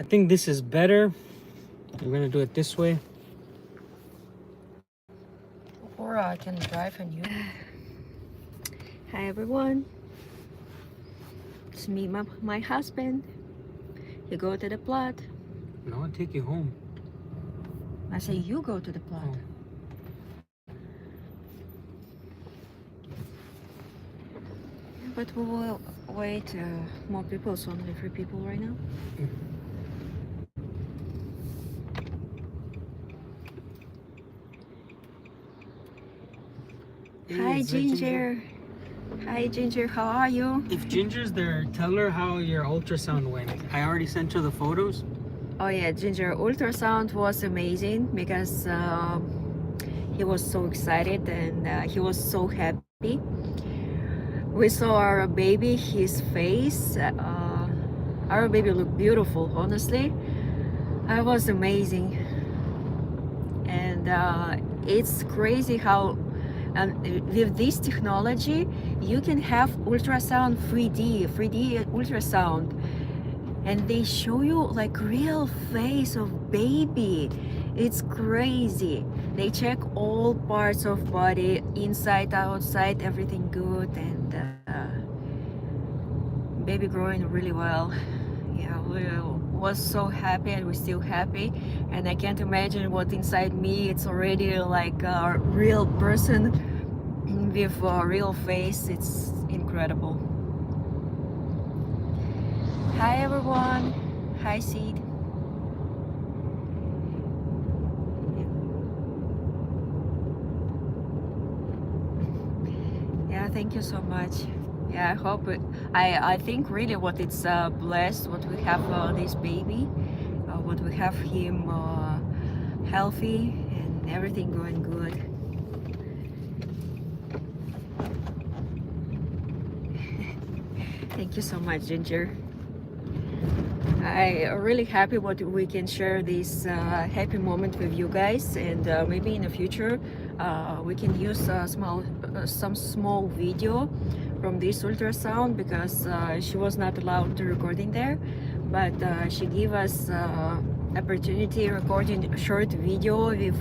I think this is better. We're gonna do it this way. Or I can drive and you. Hi everyone. It's me, my husband. You go to the plot. No, I'll take you home. I say you go to the plot. Oh. But we will wait more people, so only 3 people right now. Hi Ginger. Hi Ginger, how are you? If Ginger's there, tell her how your ultrasound went. I already sent her the photos. Oh yeah, Ginger, ultrasound was amazing because he was so excited and he was so happy. We saw our baby, his face. Our baby looked beautiful, honestly. It was amazing. And it's crazy how with this technology you can have ultrasound 3D ultrasound, and they show you like real face of baby. It's crazy. They check all parts of body, inside, outside, everything good, and baby growing really well. Yeah, we was so happy, and we're still happy, and I can't imagine what inside me. It's already like a real person with a real face. It's incredible. Hi everyone. Hi Seed. Yeah, thank you so much. Yeah, I hope I think really what it's blessed what we have this baby, what we have him healthy and everything going good. Thank you so much, Ginger. I'm really happy what we can share this happy moment with you guys, and maybe in the future we can use some small video from this ultrasound, because she was not allowed to record in there, but she gave us opportunity recording a short video with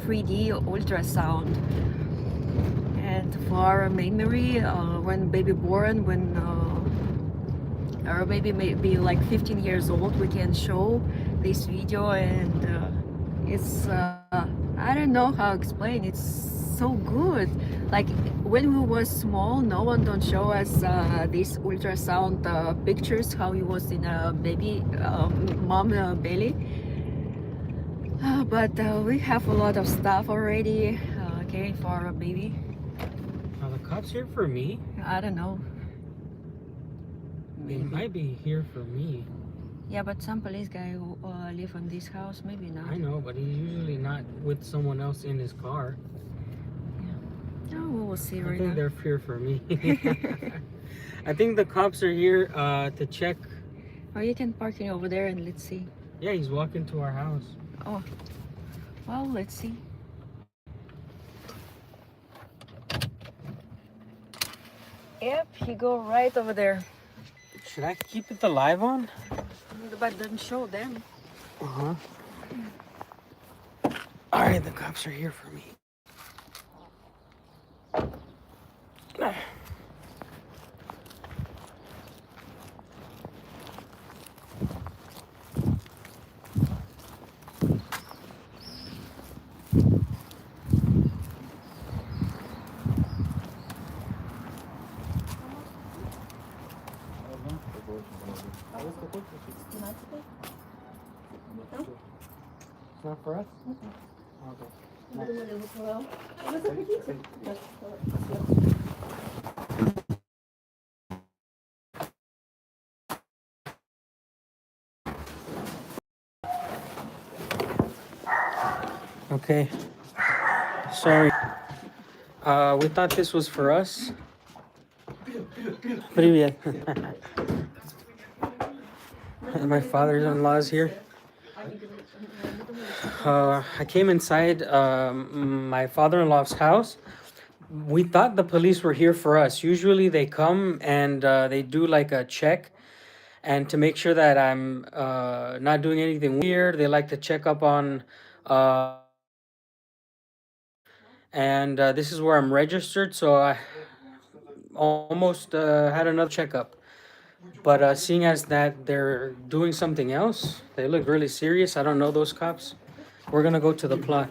3D ultrasound. And for our memory, when baby born, when our baby may be like 15 years old, we can show this video, and it's I don't know how to explain. It's so good. Like when we was small, no one don't show us these ultrasound pictures how he was in a baby mom belly. But we have a lot of stuff already caring for our baby. Are the cops here for me? I don't know. They might be here for me. Yeah, but some police guy who live in this house, maybe not. I know, but he's usually not with someone else in his car. Yeah. Oh, we will see right I think now. they're here for me. I think the cops are here to check. Or you can park it over there and let's see. Yeah, he's walking to our house. Oh, well, let's see. Yep, he go right over there. Should I keep it the live on? But don't show them. Uh-huh. All right, the cops are here for me. It's not for us? Okay. Okay. Sorry. We thought this was for us. Привет. My father-in-law's here. I came inside my father-in-law's house. We thought the police were here for us. Usually they come and they do like a check, and to make sure that I'm not doing anything weird. They like to check up on, and this is where I'm registered. So I almost had another checkup. But seeing as that they're doing something else, they look really serious. I don't know those cops. We're gonna go to the plot.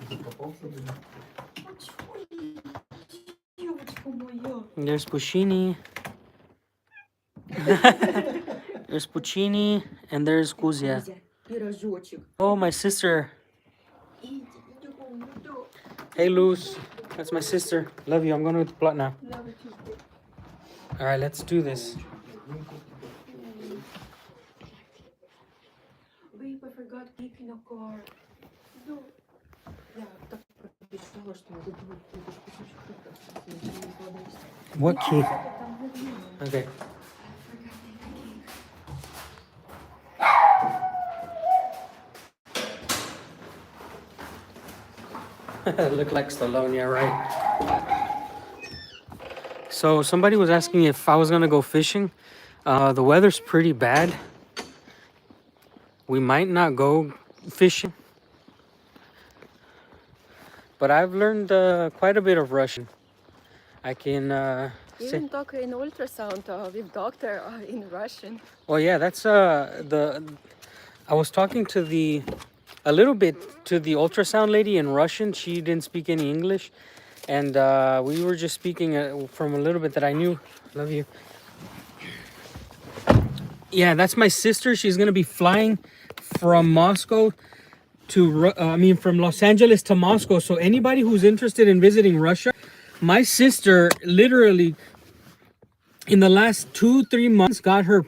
There's Puccini. There's Puccini and there's Kuzia. Oh, my sister. Hey, Luz. That's my sister. Love you. I'm going to the plot now. All right, let's do this. Babe, I forgot keeping a car. No. What key? Okay. Look like Stallone, yeah, right. So somebody was asking if I was gonna go fishing. The weather's pretty bad. We might not go fishing. But I've learned quite a bit of Russian. I can Even talk in ultrasound with doctor in Russian. Well, yeah, that's I was talking to a little bit to the ultrasound lady in Russian. She didn't speak any English, and we were just speaking from a little bit that I knew. Love you. Yeah, that's my sister. She's gonna be flying from Moscow to from Los Angeles to Moscow. So anybody who's interested in visiting Russia, my sister literally in the last 2-3 months got her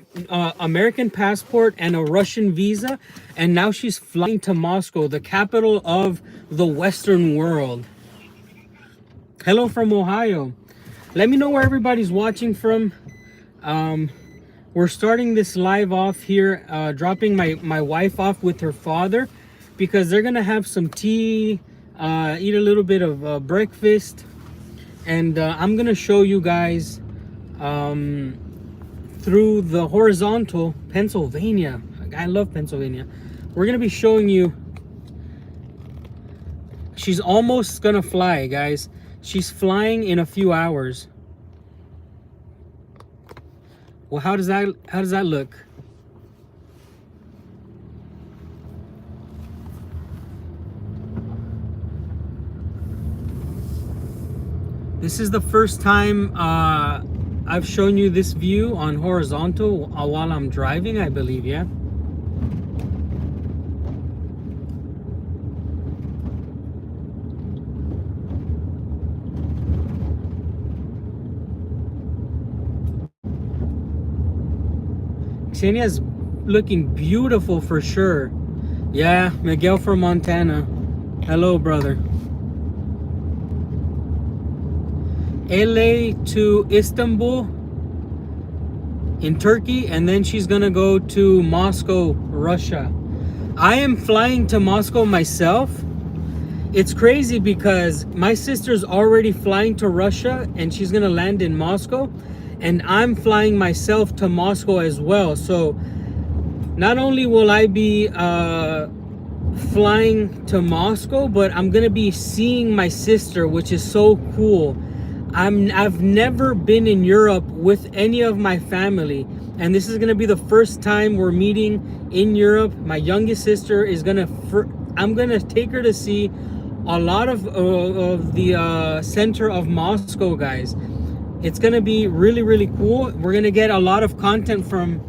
American passport and a Russian visa, and now she's flying to Moscow, the capital of the Western world. Hello from Ohio. Let me know where everybody's watching from. We're starting this live off here, dropping my wife off with her father because they're gonna have some tea, eat a little bit of breakfast, and I'm gonna show you guys through the horizontal Pennsylvania. I love Pennsylvania. We're gonna be showing you. She's almost gonna fly, guys. She's flying in a few hours. Well, how does that look? This is the first time I've shown you this view on horizontal while I'm driving, I believe, yeah. Ksenia's looking beautiful for sure. Yeah, Miguel from Montana. Hello, brother. LA to Istanbul in Turkey, and then she's gonna go to Moscow, Russia. I am flying to Moscow myself. It's crazy because my sister's already flying to Russia and she's gonna land in Moscow, and I'm flying myself to Moscow as well. So not only will I be flying to Moscow, but I'm gonna be seeing my sister, which is so cool. I've never been in Europe with any of my family, and this is gonna be the first time we're meeting in Europe. My youngest sister is I'm gonna take her to see a lot of the center of Moscow, guys. It's gonna be really, really cool. We're gonna get a lot of content from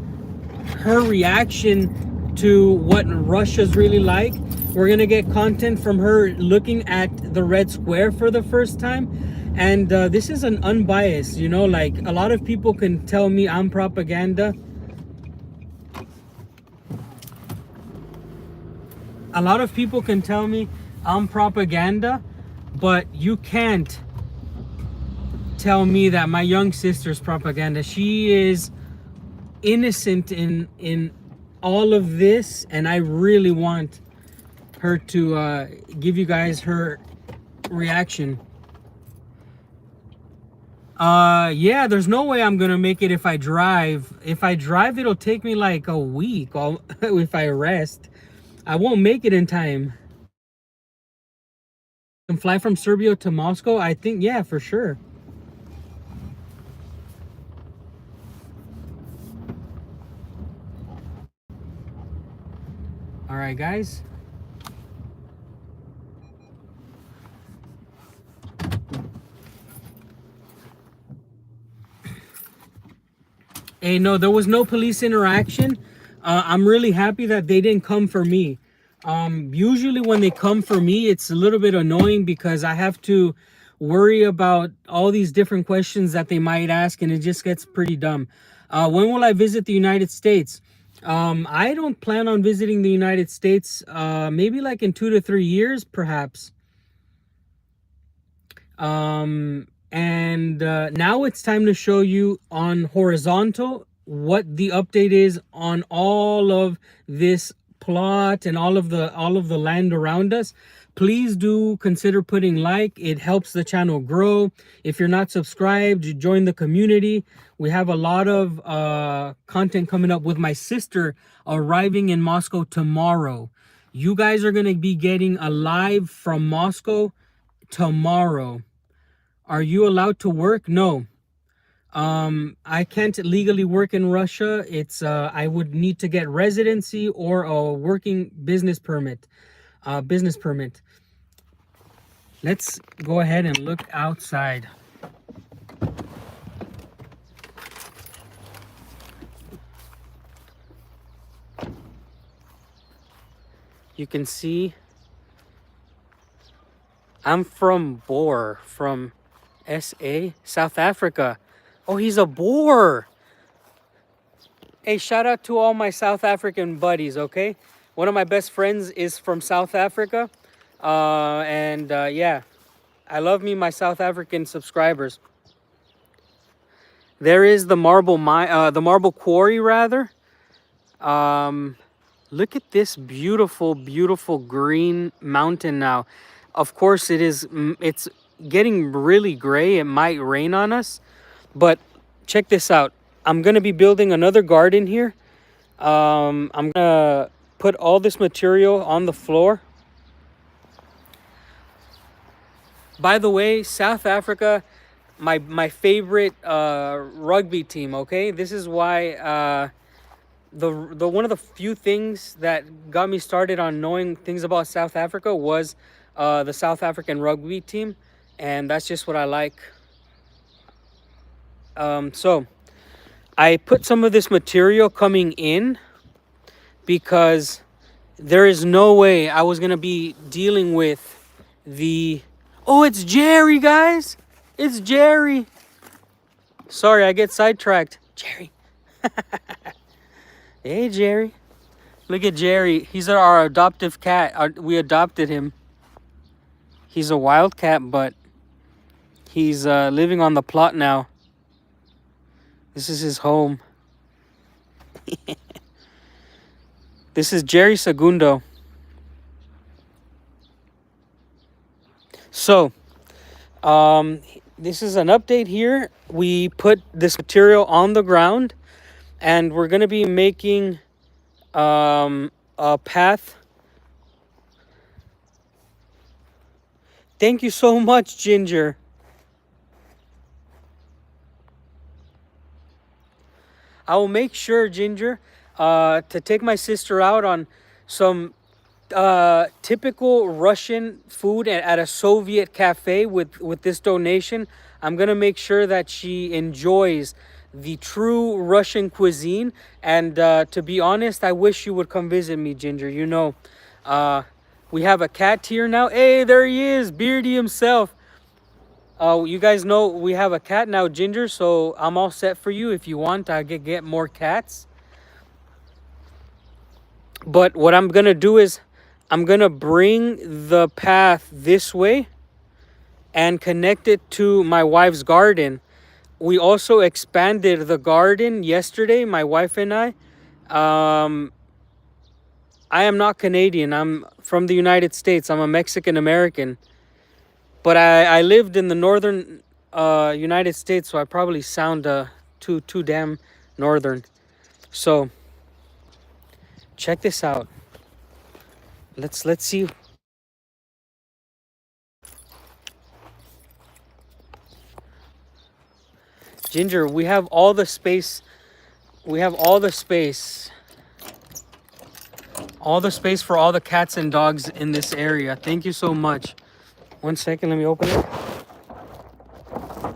her reaction to what Russia's really like. We're gonna get content from her looking at the Red Square for the first time. And this is an unbiased, you know, like a lot of people can tell me I'm propaganda. A lot of people can tell me I'm propaganda, but you can't tell me that my young sister's propaganda. She is innocent in all of this, and I really want her to give you guys her reaction. Yeah, there's no way I'm gonna make it if I drive. If I drive, it'll take me like a week. If I rest, I won't make it in time. And fly from Serbia to Moscow, I think, yeah, for sure. All right, guys. Hey, no, there was no police interaction. I'm really happy that they didn't come for me. Usually when they come for me, it's a little bit annoying because I have to worry about all these different questions that they might ask, and it just gets pretty dumb. When will I visit the United States? I don't plan on visiting the United States, maybe like in 2 to 3 years, perhaps. Now it's time to show you on horizontal what the update is on all of this plot and all of the land around us. Please do consider putting like. It helps the channel grow. If you're not subscribed, join the community. We have a lot of content coming up with my sister arriving in Moscow tomorrow. You guys are going to be getting a live from Moscow tomorrow. Are you allowed to work? No. I can't legally work in Russia. It's I would need to get residency or a working business permit. Let's go ahead and look outside. You can see I'm from SA, South Africa. Oh, he's a Boer. Hey, shout out to all my South African buddies, okay? One of my best friends is from South Africa. Yeah, I love me my South African subscribers. There is the marble quarry rather. Look at this beautiful, beautiful green mountain now. Of course, it's getting really gray. It might rain on us, but check this out. I'm gonna be building another garden here. I'm gonna put all this material on the floor. By the way, South Africa, my favorite rugby team. Okay, this is why the one of the few things that got me started on knowing things about South Africa was the South African rugby team, and that's just what I like. So I put some of this material coming in because there is no way I was gonna be dealing with the... Oh, it's Jerry, guys! It's Jerry! Sorry, I get sidetracked. Jerry. Hey, Jerry. Look at Jerry. He's our adoptive cat. We adopted him. He's a wild cat, but he's living on the plot now. This is his home. This is Jerry Segundo. So, this is an update here. We put this material on the ground, and we're going to be making a path. Thank you so much, Ginger. I will make sure, Ginger, to take my sister out on some typical Russian food at a Soviet cafe with this donation. I'm gonna make sure that she enjoys the true Russian cuisine. And to be honest, I wish you would come visit me, Ginger. You know, we have a cat here now. Hey, there he is, Beardy himself. You guys know we have a cat now, Ginger, so I'm all set for you. If you want, I can get more cats. But what I'm gonna do is I'm gonna bring the path this way and connect it to my wife's garden. We also expanded the garden yesterday, my wife and I. I am not Canadian. I'm from the United States. I'm a Mexican American. But I lived in the northern United States, so I probably sound too damn northern. So check this out. Let's see. Ginger, we have all the space. We have all the space. All the space for all the cats and dogs in this area. Thank you so much. 1 second, let me open it.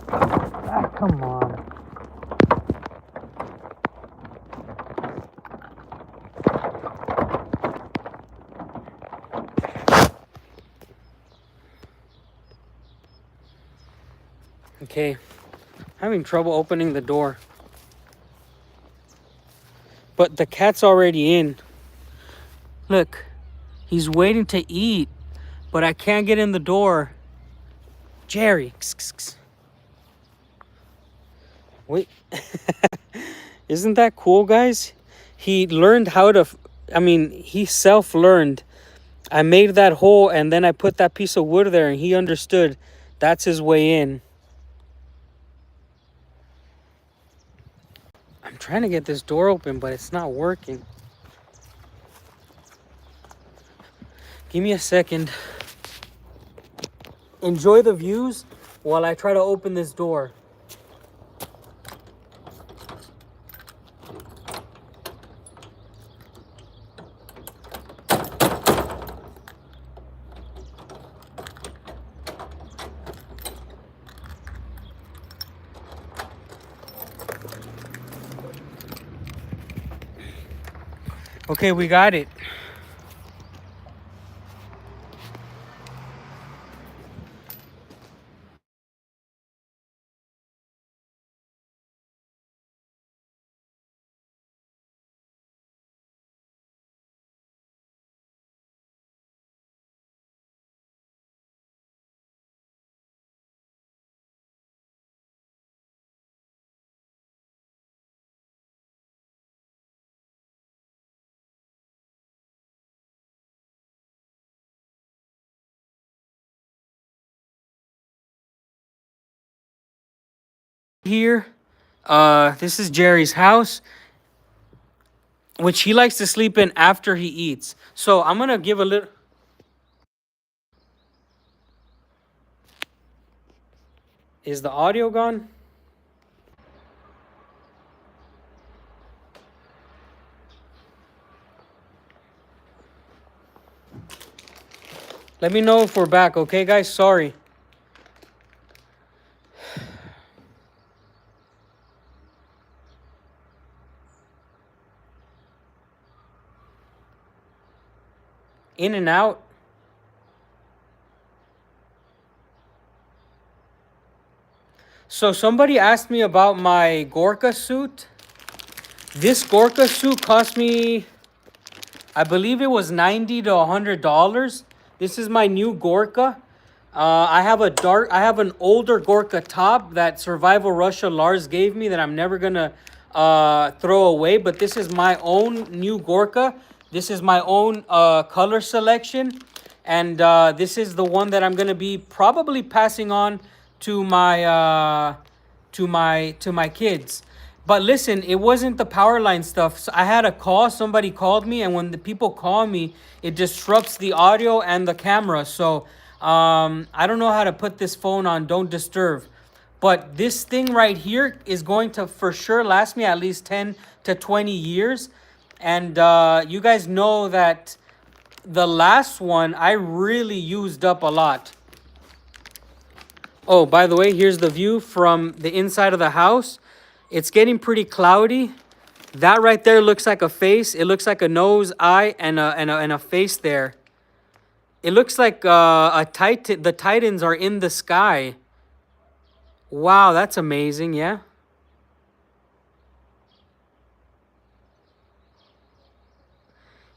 Ah, come on. Okay, having trouble opening the door. But the cat's already in. Look, he's waiting to eat, but I can't get in the door. Jerry. Wait. Isn't that cool, guys? He learned how to, he self-learned. I made that hole and then I put that piece of wood there and he understood that's his way in. I'm trying to get this door open, but it's not working. Give me a second. Enjoy the views while I try to open this door. Okay, we got it. Here, this is Jerry's house, which he likes to sleep in after he eats. So I'm gonna give a little. Is the audio gone? Let me know if we're back, okay, guys? Sorry. In and out. So somebody asked me about my Gorka suit. This Gorka suit cost me, I believe it was $90 to $100. This is my new Gorka. I have an older Gorka top that Survival Russia Lars gave me that I'm never gonna throw away. But this is my own new Gorka. This is my own color selection, and this is the one that I'm gonna be probably passing on to my kids. But listen, it wasn't the power line stuff. So I had a call. Somebody called me, and when the people call me, it disrupts the audio and the camera. So I don't know how to put this phone on don't disturb. But this thing right here is going to for sure last me at least 10 to 20 years. And you guys know that the last one I really used up a lot. Oh, by the way, here's the view from the inside of the house. It's getting pretty cloudy. That right there looks like a face. It looks like a nose, eye, and a face there. It looks like the Titans are in the sky. Wow, that's amazing, yeah?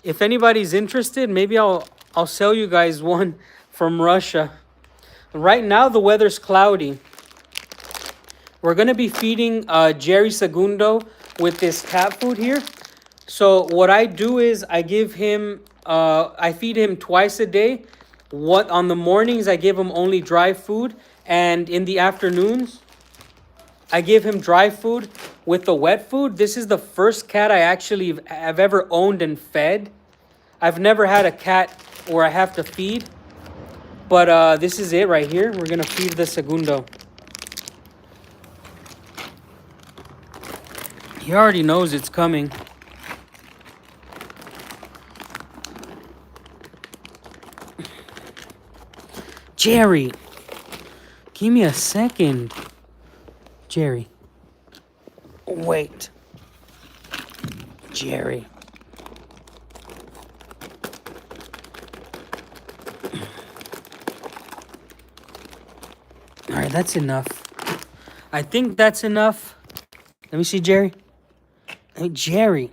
If anybody's interested, maybe I'll sell you guys one from Russia. Right now, the weather's cloudy. We're going to be feeding Jerry Segundo with this cat food here. So what I do is I give him, I feed him twice a day. On the mornings, I give him only dry food. And in the afternoons, I give him dry food with the wet food. This is the first cat I actually have ever owned and fed. I've never had a cat where I have to feed. But this is it right here. We're going to feed the segundo. He already knows it's coming. Jerry, give me a second. Jerry. Wait. Jerry. All right, that's enough. I think that's enough. Let me see, Jerry. Hey, Jerry.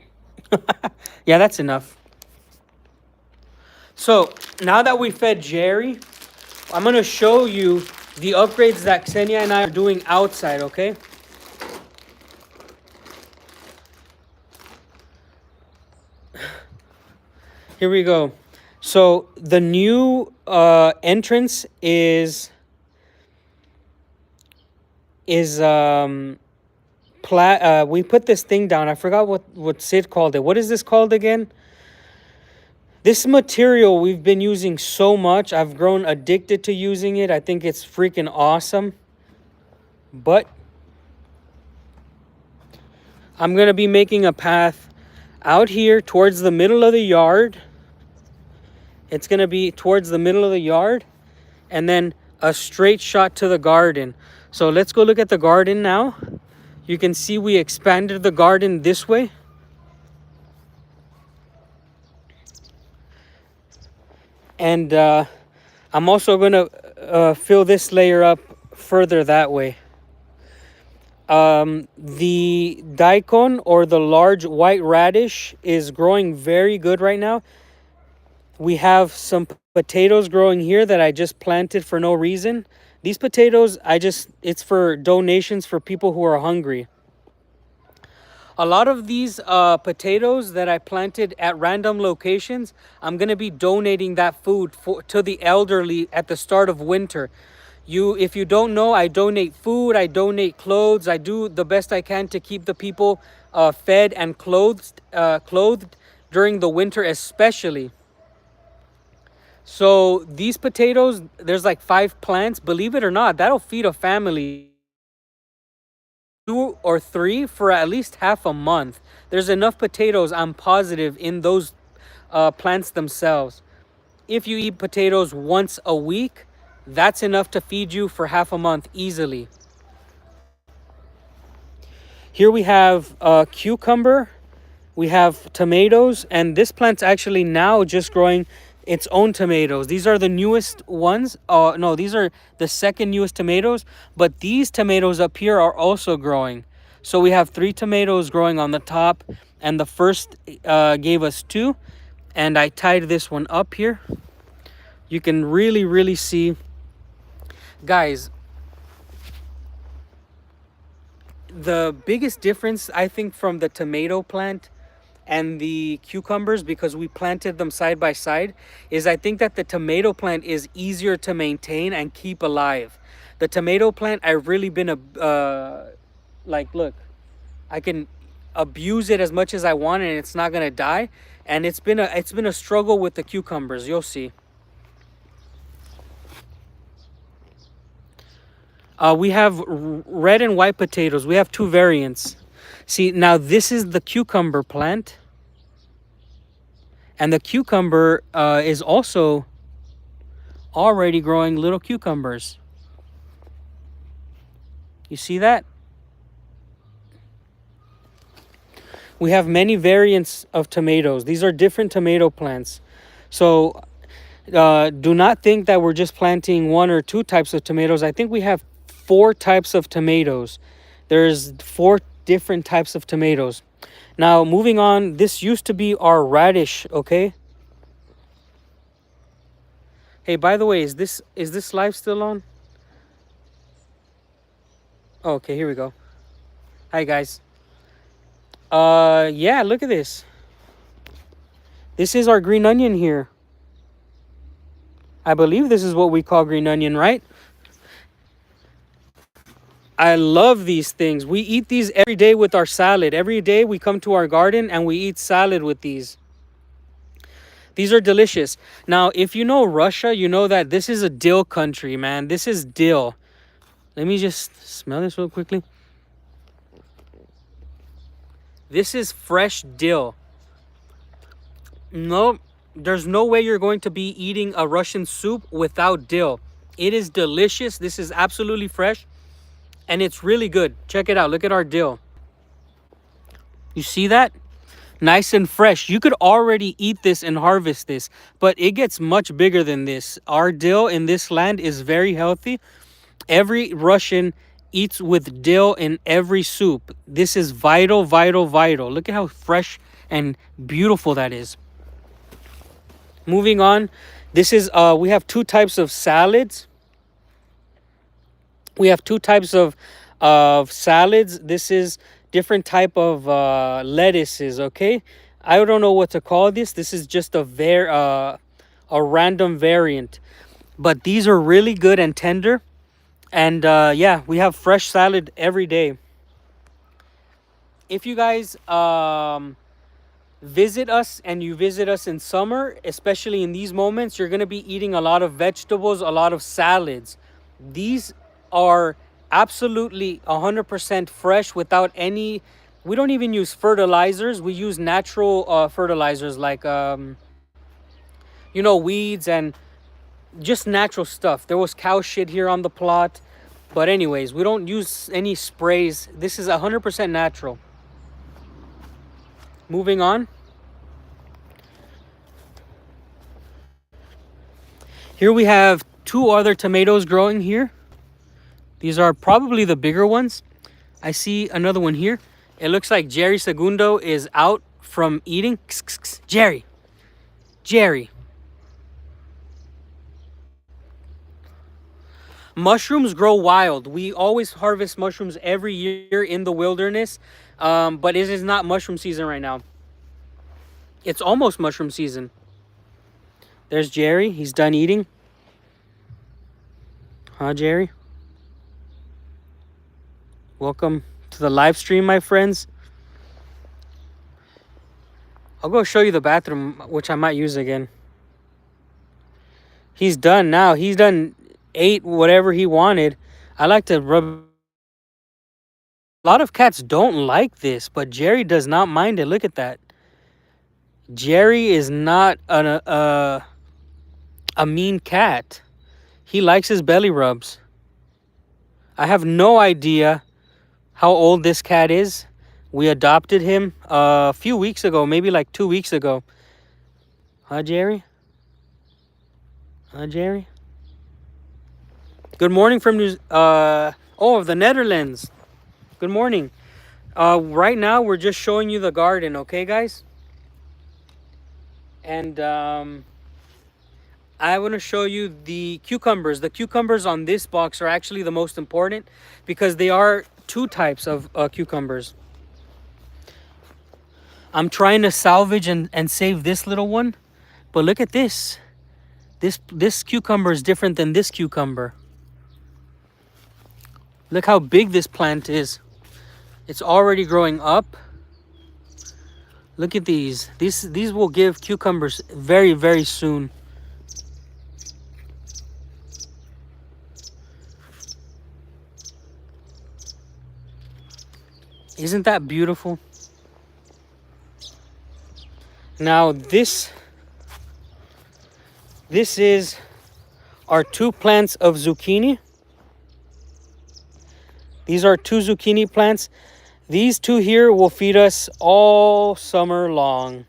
Yeah, that's enough. So, now that we fed Jerry, I'm going to show you the upgrades that Ksenia and I are doing outside, okay? Here we go. So, the new entrance is we put this thing down. I forgot what Sid called it. What is this called again? This material we've been using so much. I've grown addicted to using it. I think it's freaking awesome. But I'm going to be making a path out here towards the middle of the yard. It's going to be towards the middle of the yard. And then a straight shot to the garden. So let's go look at the garden now. You can see we expanded the garden this way. And I'm also going to fill this layer up further that way. The daikon, or the large white radish, is growing very good right now. We have some potatoes growing here that I just planted for no reason. These potatoes, it's for donations for people who are hungry. A lot of these potatoes that I planted at random locations, I'm going to be donating that food to the elderly at the start of winter. If you don't know, I donate food, I donate clothes. I do the best I can to keep the people fed and clothed during the winter especially. So these potatoes, there's like 5 plants. Believe it or not, that'll feed a family 2 or 3 for at least half a month. There's enough potatoes, I'm positive, in those plants themselves. If you eat potatoes once a week, that's enough to feed you for half a month easily. Here we have cucumber, we have tomatoes, and this plant's actually now just growing its own tomatoes. These are the newest ones. No, these are the second newest tomatoes, but these tomatoes up here are also growing. So we have 3 tomatoes growing on the top, and the first gave us 2, and I tied this one up here. You can really see, guys, the biggest difference I think from the tomato plant and the cucumbers, because we planted them side by side, is I think that the tomato plant is easier to maintain and keep alive. The tomato plant, I've really been look, I can abuse it as much as I want and it's not gonna die. And it's been a struggle with the cucumbers. You'll see. We have red and white potatoes. We have 2 variants. See, now this is the cucumber plant. And the cucumber is also already growing little cucumbers. You see that? We have many variants of tomatoes. These are different tomato plants. So do not think that we're just planting 1 or 2 types of tomatoes. I think we have 4 types of tomatoes. There's 4 different types of tomatoes. Now, moving on, this used to be our radish, okay? Hey, by the way, is this live still on? Oh, okay, here we go. Hi, guys. Yeah, look at this. This is our green onion here. I believe this is what we call green onion, right? I love these things. We eat these every day with our salad. Every day we come to our garden and we eat salad with these. These are delicious. Now, if you know Russia, you know that this is a dill country, man. This is dill. Let me just smell this real quickly. This is fresh dill. No, there's no way you're going to be eating a Russian soup without dill. It is delicious. This is absolutely fresh. And it's really good. Check it out. Look at our dill. You see that? Nice and fresh. You could already eat this and harvest this, but it gets much bigger than this. Our dill in this land is very healthy. Every Russian eats with dill in every soup. This is vital, vital, vital. Look at how fresh and beautiful that is. Moving on, this is we have two types of salads. We have two types of salads. This is different type of lettuces. Okay, I don't know what to call this. This is just a random variant, but these are really good and tender. And yeah, we have fresh salad every day. If you guys visit us and you visit us in summer, especially in these moments, you're going to be eating a lot of vegetables, a lot of salads. These are absolutely 100% fresh without any, we don't even use fertilizers. We use natural fertilizers like weeds and just natural stuff. There was cow shit here on the plot, but anyways, we don't use any sprays. This is 100% natural. Moving on. Here we have two other tomatoes growing here. These are probably the bigger ones. I see another one here. It looks like Jerry Segundo is out from eating. Jerry. Mushrooms grow wild. We always harvest mushrooms every year in the wilderness, but it is not mushroom season right now. It's almost mushroom season. There's Jerry. He's done eating. Huh, Jerry? Welcome to the live stream, my friends. I'll go show you the bathroom, which I might use again. He's done now. He's done ate whatever he wanted. I like to rub. A lot of cats don't like this, but Jerry does not mind it. Look at that. Jerry is not a mean cat. He likes his belly rubs. I have no idea how old this cat is. We adopted him a few weeks ago, maybe like 2 weeks ago. Huh, Jerry? Huh, Jerry? Good morning from the Netherlands. Good morning. Right now we're just showing you the garden, okay, guys? And I want to show you the cucumbers. The cucumbers on this box are actually the most important because they are two types of cucumbers. I'm trying to salvage and save this little one, but look at this. This cucumber is different than this cucumber. Look how big this plant is. It's already growing up. Look at these. These will give cucumbers very, very soon. Isn't that beautiful? Now this is our two plants of zucchini. These are two zucchini plants. These two here will feed us all summer long.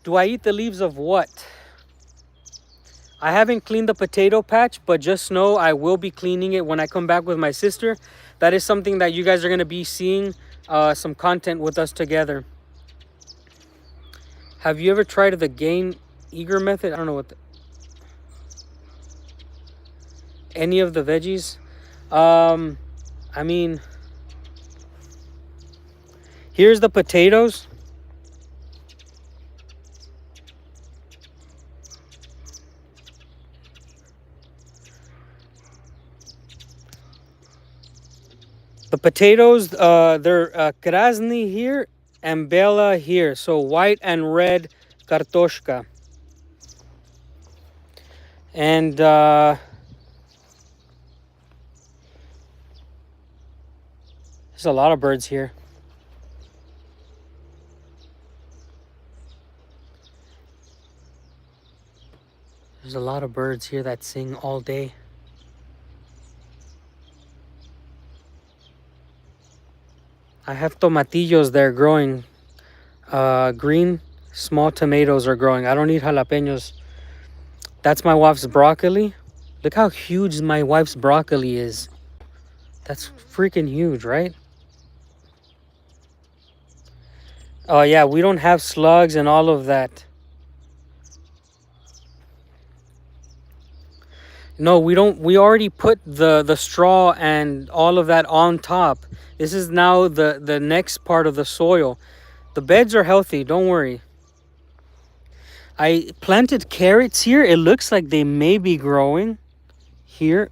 Do I eat the leaves of what? I haven't cleaned the potato patch, but just know I will be cleaning it when I come back with my sister. That is something that you guys are going to be seeing some content with us together. Have you ever tried the gain eager method? I don't know what any of the veggies. I mean, here's the potatoes. The potatoes, they're krasny here and bela here. So white and red kartoshka. And there's a lot of birds here. There's a lot of birds here that sing all day. I have tomatillos there growing. Green small tomatoes are growing. I don't need jalapenos. That's my wife's broccoli. Look how huge my wife's broccoli is. That's freaking huge, right? Oh yeah, we don't have slugs and all of that. No, we don't. We already put the straw and all of that on top. This is now the next part of the soil. The beds are healthy, don't worry. I planted carrots here. It looks like they may be growing here.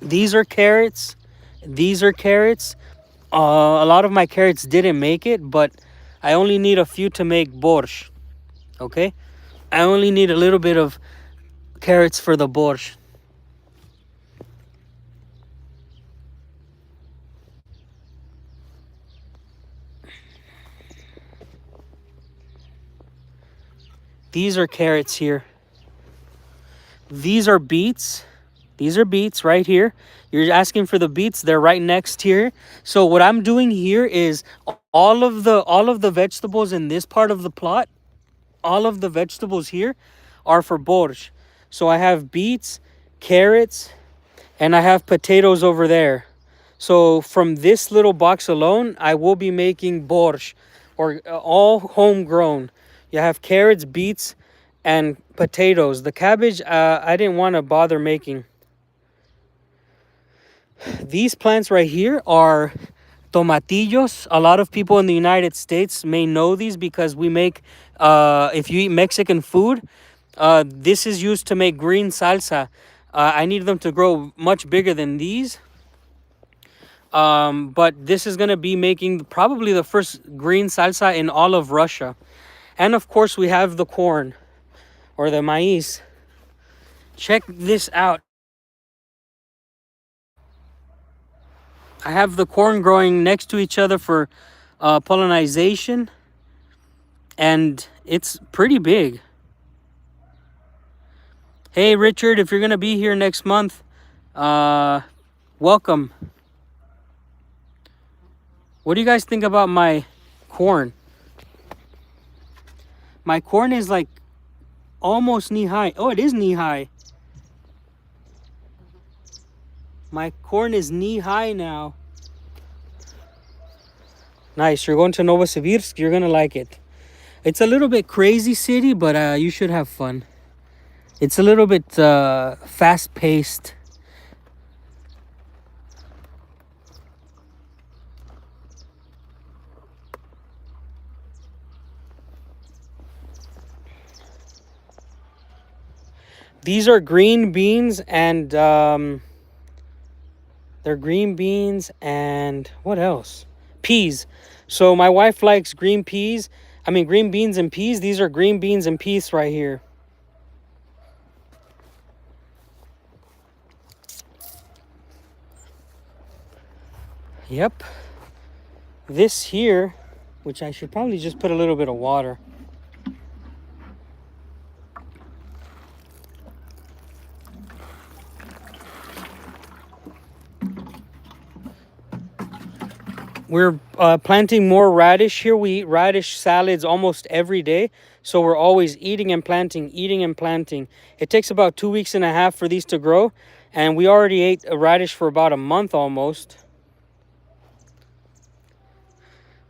These are carrots. These are carrots. A lot of my carrots didn't make it, but I only need a few to make borscht. Okay? I only need a little bit of carrots for the borscht. These are carrots here. These are beets. These are beets right here. You're asking for the beets. They're right next here. So what I'm doing here is all of the vegetables in this part of the plot, all of the vegetables here are for borscht. So I have beets, carrots, and I have potatoes over there. So from this little box alone, I will be making borscht, or all homegrown. You have carrots, beets, and potatoes. The cabbage, I didn't want to bother making. These plants right here are tomatillos. A lot of people in the United States may know these because we make, if you eat Mexican food, this is used to make green salsa. I need them to grow much bigger than these. But this is going to be making probably the first green salsa in all of Russia. And of course we have the corn, or the maíz. Check this out. I have the corn growing next to each other for pollination, and it's pretty big. Hey Richard, if you're gonna be here next month, welcome. What do you guys think about my corn? My corn is like almost knee high. Oh, it is knee high. My corn is knee high now. Nice. You're going to Novosibirsk. You're going to like it. It's a little bit crazy city, but you should have fun. It's a little bit fast-paced. These are green beans, and they're green beans and what else? Peas. So my wife likes green beans and peas. These are green beans and peas right here. Yep. This here, which I should probably just put a little bit of water. We're planting more radish here. We eat radish salads almost every day. So we're always eating and planting, eating and planting. It takes about 2.5 weeks for these to grow. And we already ate a radish for about a month almost.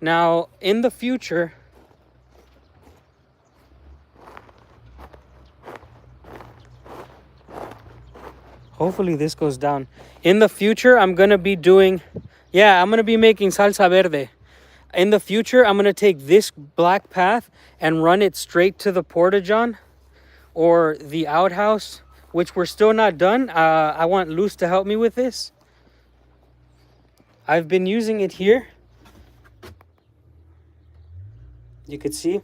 Now, in the future, hopefully this goes down. In the future, I'm going to be doing... Yeah, I'm going to be making salsa verde. In the future, I'm going to take this black path and run it straight to the porta-john or the outhouse, which we're still not done. I want Luz to help me with this. I've been using it here. You could see.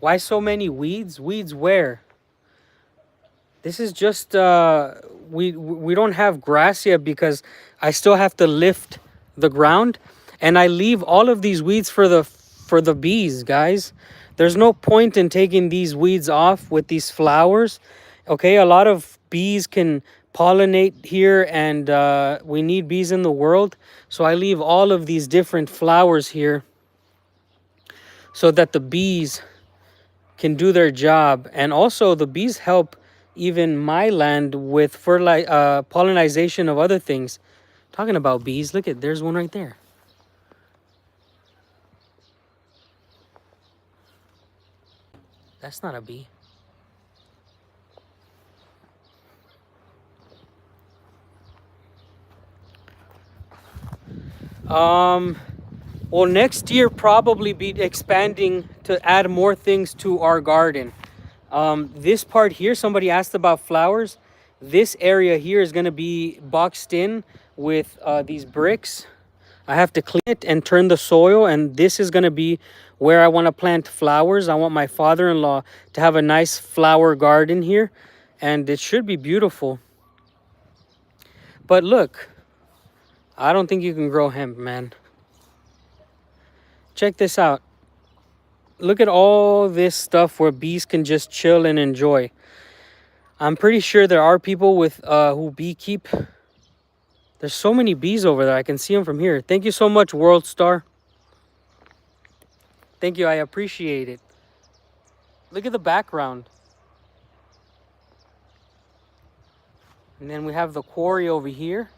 Why so many weeds? Weeds where? This is just we don't have grass yet because I still have to lift the ground, and I leave all of these weeds for the bees, guys. There's no point in taking these weeds off with these flowers. Okay, a lot of bees can pollinate here, and we need bees in the world. So I leave all of these different flowers here so that the bees can do their job. And also the bees help even my land with pollination of other things. Talking about bees, look at, there's one right there. That's not a bee. Well, next year probably be expanding to add more things to our garden. This part here, somebody asked about flowers. This area here is going to be boxed in with these bricks. I have to clean it and turn the soil, and this is going to be where I want to plant flowers. I want my father-in-law to have a nice flower garden here, and it should be beautiful. But look, I don't think you can grow hemp, man. Check this out. Look at all this stuff where bees can just chill and enjoy. I'm pretty sure there are people with who beekeep. There's so many bees over there. I can see them from here. Thank you so much, World Star. Thank you. I appreciate it. Look at the background. And then we have the quarry over here.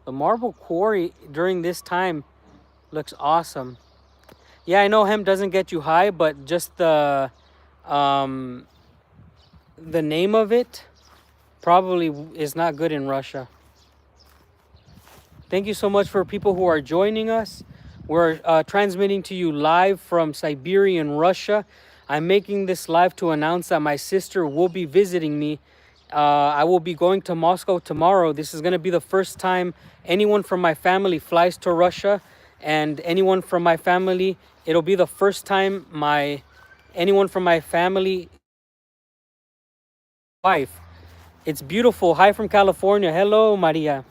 The marble quarry during this time looks awesome. Yeah, I know hemp doesn't get you high, but just the name of it probably is not good in Russia. Thank you so much for people who are joining us. We're transmitting to you live from Siberia in Russia. I'm making this live to announce that my sister will be visiting me. I will be going to Moscow tomorrow. This is going to be the first time anyone from my family flies to Russia, and anyone from my family, it'll be the first time anyone from my family wife. It's beautiful. Hi from California. Hello, Maria.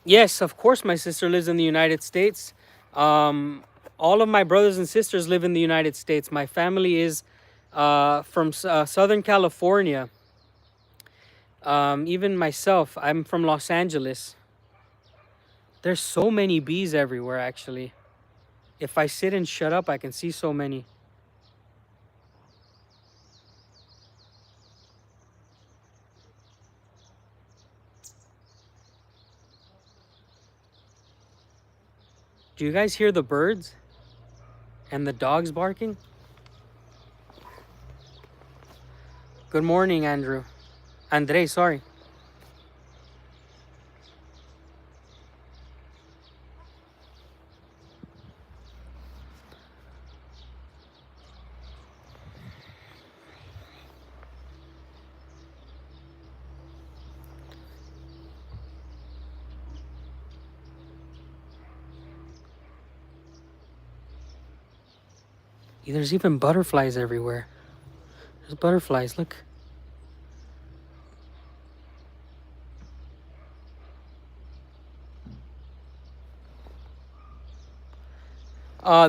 Yes, of course my sister lives in the United States. All of my brothers and sisters live in the United States. My family is from Southern California. Even myself, I'm from Los Angeles. There's so many bees everywhere, actually. If I sit and shut up, I can see so many. Do you guys hear the birds and the dogs barking? Good morning, Andrew. Andre, sorry. There's even butterflies everywhere. There's butterflies, look.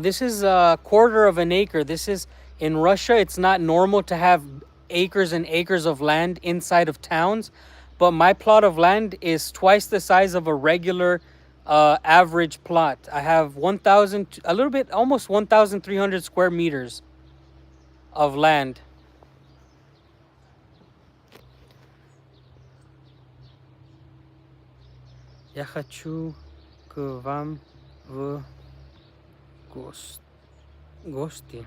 This is a quarter of an acre. This is, in Russia, it's not normal to have acres and acres of land inside of towns, but my plot of land is twice the size of a regular average plot. I have 1,000, a little bit, almost 1,300 square meters of land. Я хочу к вам в гости.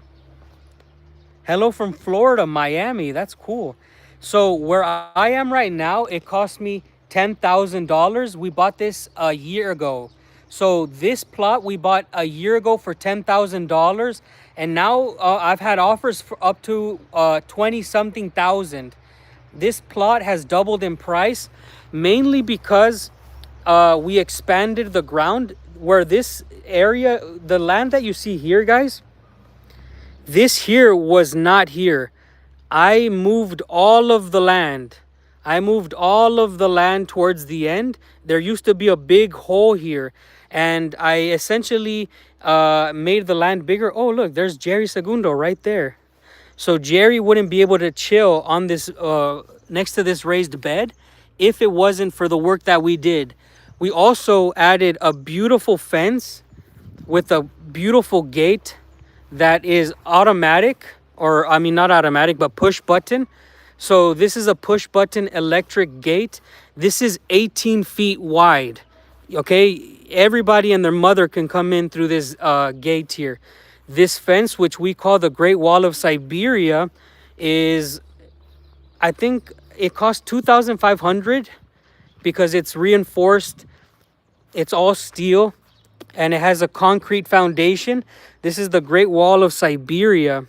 Hello from Florida, Miami. That's cool. So where I am right now, it cost me $10,000. We bought this a year ago. So this plot we bought a year ago for $10,000, and now I've had offers for up to 20 something thousand. This plot has doubled in price, mainly because we expanded the ground. Where this area, the land that you see here, guys, this here was not here. I moved all of the land. I moved all of the land towards the end. There used to be a big hole here, and I essentially made the land bigger. Oh, look, there's Jerry Segundo right there. So Jerry wouldn't be able to chill on this next to this raised bed if it wasn't for the work that we did. We also added a beautiful fence with a beautiful gate that is automatic, or I mean not automatic, but push button. So this is a push button electric gate. This is 18 feet wide. Okay, everybody and their mother can come in through this gate here. This fence, which we call the Great Wall of Siberia, is, I think it costs 2,500 because it's reinforced. It's all steel and it has a concrete foundation. This is the Great Wall of Siberia.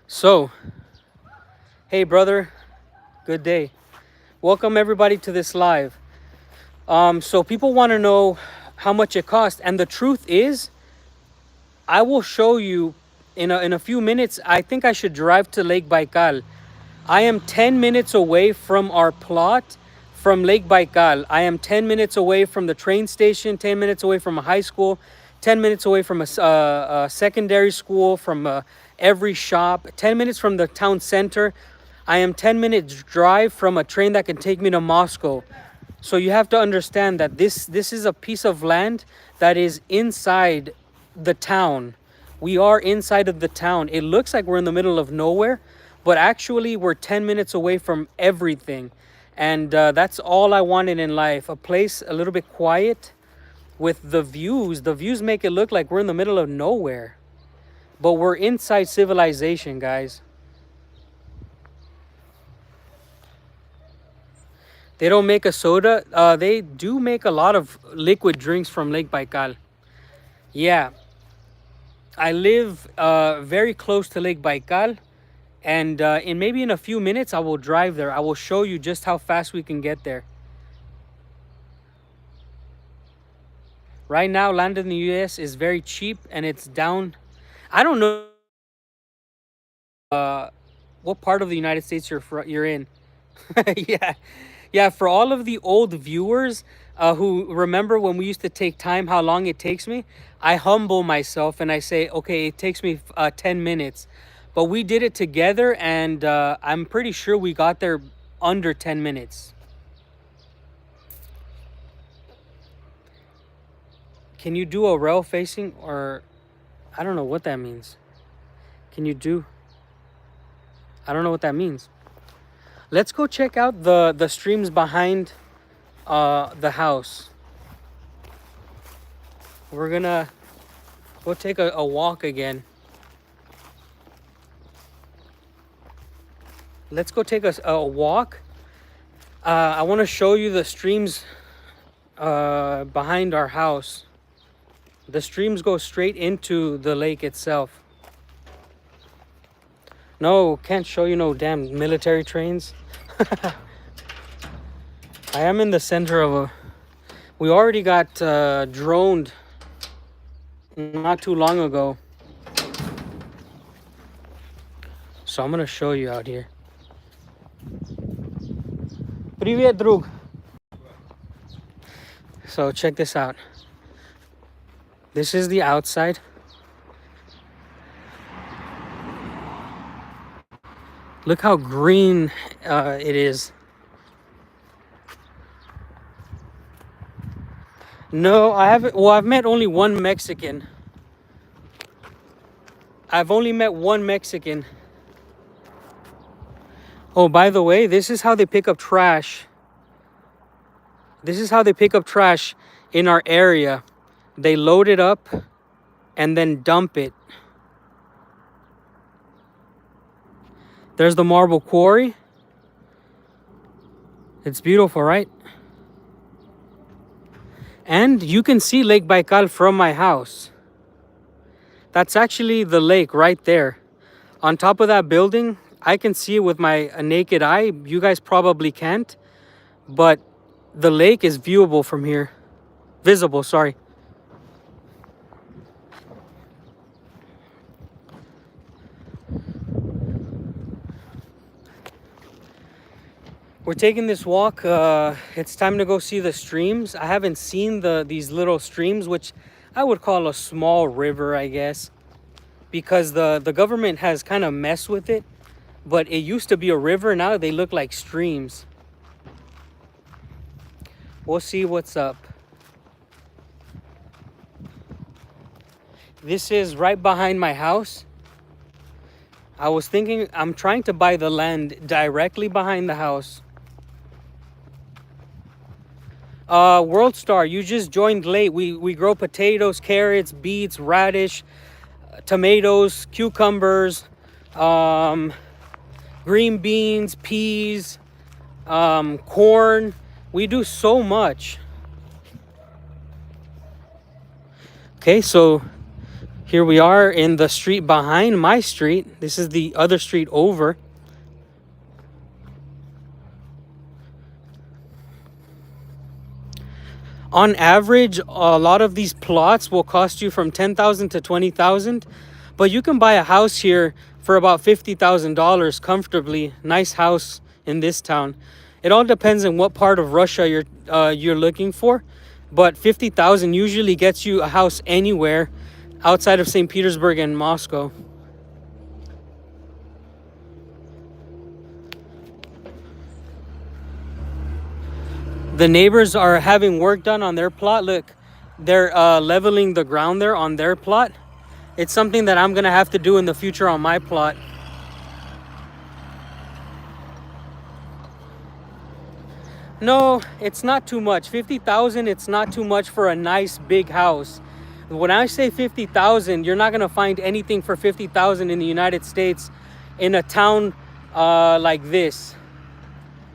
So, hey brother, good day. Welcome everybody to this live. So people want to know how much it costs, and the truth is, I will show you in a few minutes. I think I should drive to Lake Baikal. I am 10 minutes away from our plot from Lake Baikal. I am 10 minutes away from the train station, 10 minutes away from a high school, 10 minutes away from a secondary school, from every shop, 10 minutes from the town center. I am 10 minutes drive from a train that can take me to Moscow. So you have to understand that this is a piece of land that is inside the town. We are inside of the town. It looks like we're in the middle of nowhere, but actually we're 10 minutes away from everything. And that's all I wanted in life. A place a little bit quiet with the views. The views make it look like we're in the middle of nowhere, but we're inside civilization, guys. They don't make a soda. They do make a lot of liquid drinks from Lake Baikal. Yeah. I live very close to Lake Baikal. And maybe in a few minutes, I will drive there. I will show you just how fast we can get there. Right now, land in the US is very cheap and it's down. I don't know what part of the United States you're in. Yeah. Yeah, for all of the old viewers who remember when we used to take time, how long it takes me, I humble myself and I say, okay, it takes me 10 minutes. But we did it together, and I'm pretty sure we got there under 10 minutes. Can you do a rail facing, or I don't know what that means. Can you do? I don't know what that means. Let's go check out the streams behind the house. We're gonna go take a walk again. Let's go take a walk. I want to show you the streams behind our house. The streams go straight into the lake itself. No, can't show you no damn military trains. I am in the center of a... We already got droned not too long ago. So I'm going to show you out here. Привет, друг. So check this out. This is the outside. Look how green it is. No, I haven't. Well, I've met only one Mexican. I've only met one Mexican. Oh, by the way, this is how they pick up trash. This is how they pick up trash in our area. They load it up and then dump it. There's the marble quarry. It's beautiful, right? And you can see Lake Baikal from my house. That's actually the lake right there. On top of that building, I can see it with my naked eye. You guys probably can't, but the lake is viewable from here. Visible, sorry. We're taking this walk. It's time to go see the streams. I haven't seen these little streams, which I would call a small river, I guess, because the government has kind of messed with it. But it used to be a river. Now they look like streams. We'll see what's up. This is right behind my house. I was thinking I'm trying to buy the land directly behind the house. World Star, you just joined late. We grow potatoes, carrots, beets, radish, tomatoes, cucumbers, green beans, peas, corn. We do so much. Okay, so here we are in the street behind my street. This is the other street over. On average, a lot of these plots will cost you from $10,000 to $20,000, but you can buy a house here for about $50,000 comfortably. Nice house in this town. It all depends on what part of Russia you're looking for, but $50,000 usually gets you a house anywhere outside of St. Petersburg and Moscow. The neighbors are having work done on their plot. Look, they're leveling the ground there on their plot. It's something that I'm gonna have to do in the future on my plot. No, it's not too much. 50,000, it's not too much for a nice big house. When I say 50,000, you're not gonna find anything for 50,000 in the United States in a town like this.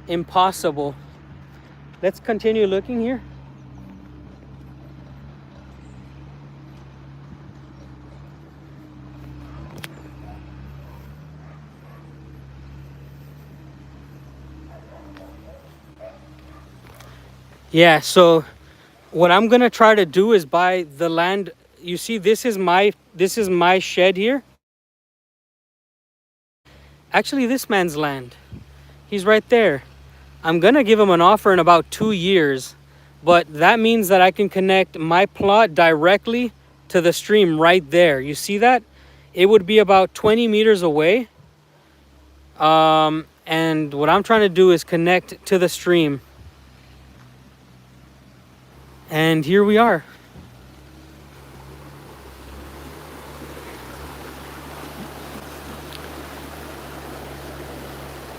Impossible. Let's continue looking here. Yeah, so what I'm gonna try to do is buy the land. You see, this is my shed here. Actually, this man's land. He's right there. I'm gonna give him an offer in about 2 years, but that means that I can connect my plot directly to the stream right there. You see that? It would be about 20 meters away. And what I'm trying to do is connect to the stream. And here we are.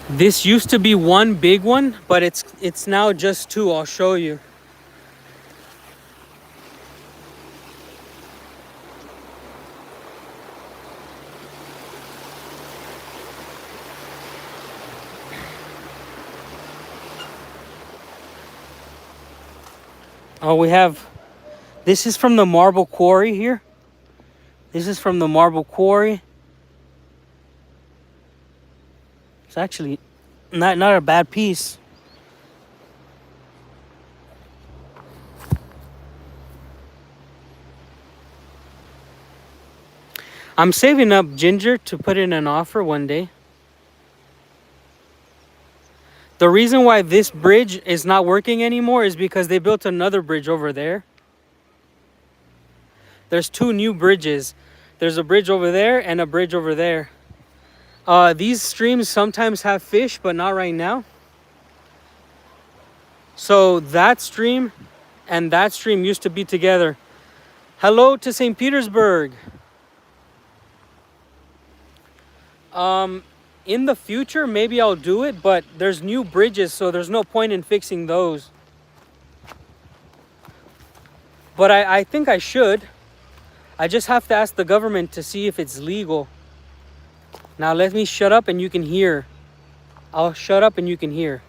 This used to be one big one, but it's now just two. I'll show you. Oh, we have, this is from the marble quarry here. This is from the marble quarry. It's actually not a bad piece. I'm saving up ginger to put in an offer one day. The reason why this bridge is not working anymore is because they built another bridge over there. There's two new bridges. There's a bridge over there and a bridge over there. These streams sometimes have fish, but not right now. So that stream and that stream used to be together. Hello to St. Petersburg. In the future, maybe I'll do it, but there's new bridges, so there's no point in fixing those. But I think I should. I just have to ask the government to see if it's legal. Now let me shut up and you can hear. I'll shut up and you can hear.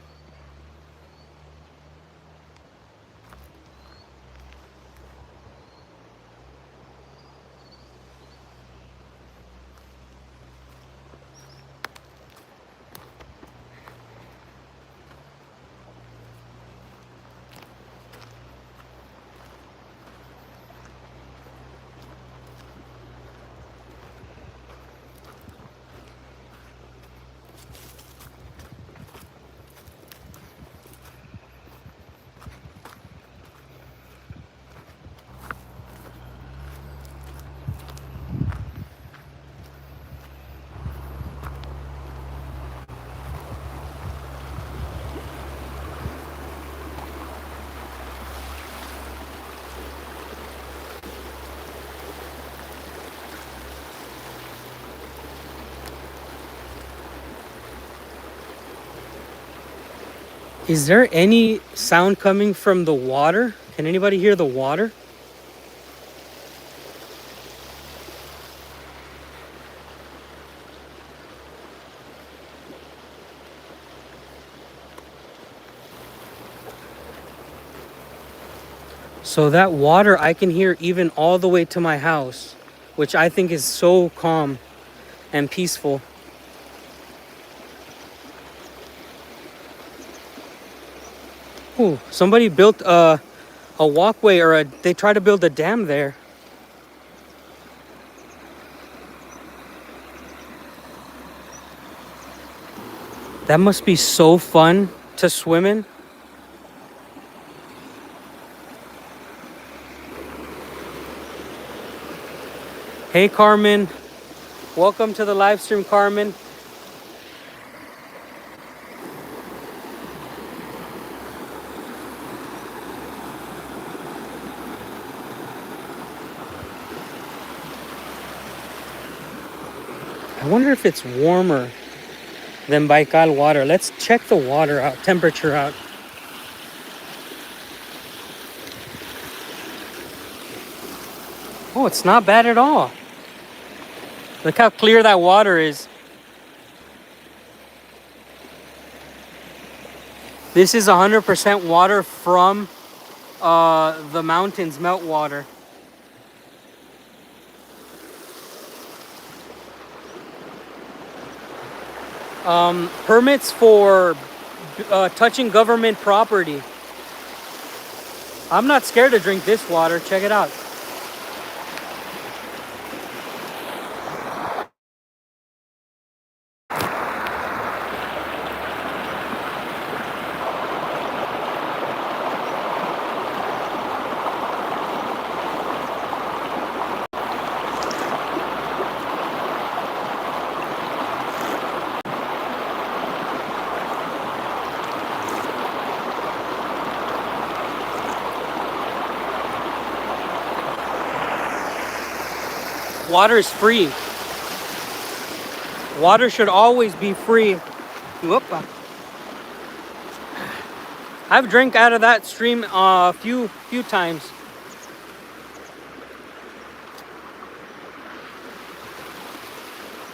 Is there any sound coming from the water? Can anybody hear the water? So that water I can hear even all the way to my house, which I think is so calm and peaceful. Ooh, somebody built a walkway, or they tried to build a dam there. That must be so fun to swim in. Hey Carmen, welcome to the live stream, Carmen. I wonder if it's warmer than Baikal water. Let's check the water out, temperature out. Oh, it's not bad at all. Look how clear that water is. This is 100% water from the mountains, meltwater. Permits for touching government property. I'm not scared to drink this water. Check it out. Water is free. Water should always be free. Whoop. I've drank out of that stream a few times.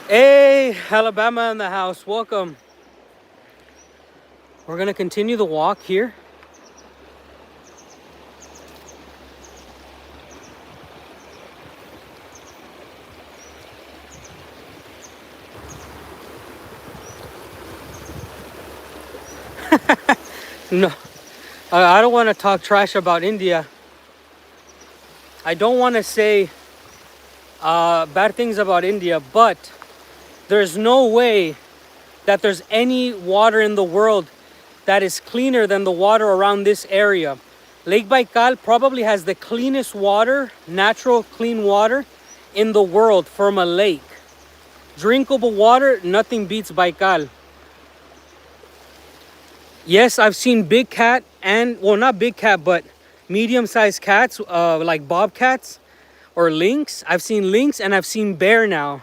Hey, Alabama in the house. Welcome. We're gonna continue the walk here. No, I don't want to talk trash about India. I don't want to say bad things about India, but there's no way that there's any water in the world that is cleaner than the water around this area. Lake Baikal probably has the cleanest water, natural clean water in the world from a lake. Drinkable water, nothing beats Baikal. Yes, I've seen big cat and, well, not big cat, but medium-sized cats, like bobcats or lynx. I've seen lynx and I've seen bear now.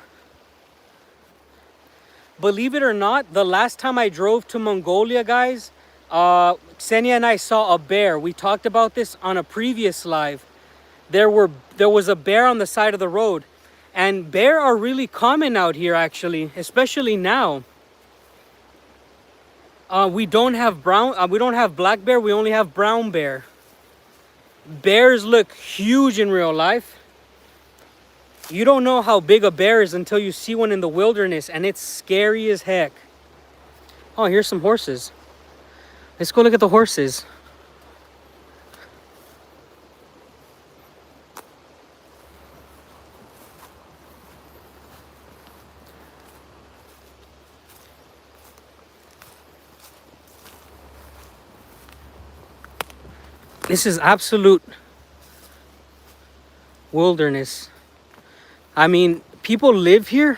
Believe it or not, the last time I drove to Mongolia, guys, Ksenia and I saw a bear. We talked about this on a previous live. There was a bear on the side of the road, and bear are really common out here, actually, especially now. We don't have black bear. We only have brown bear. Bears look huge in real life. You don't know how big a bear is until you see one in the wilderness, and it's scary as heck. Oh, here's some horses. Let's go look at the horses. This is absolute wilderness. I mean, people live here.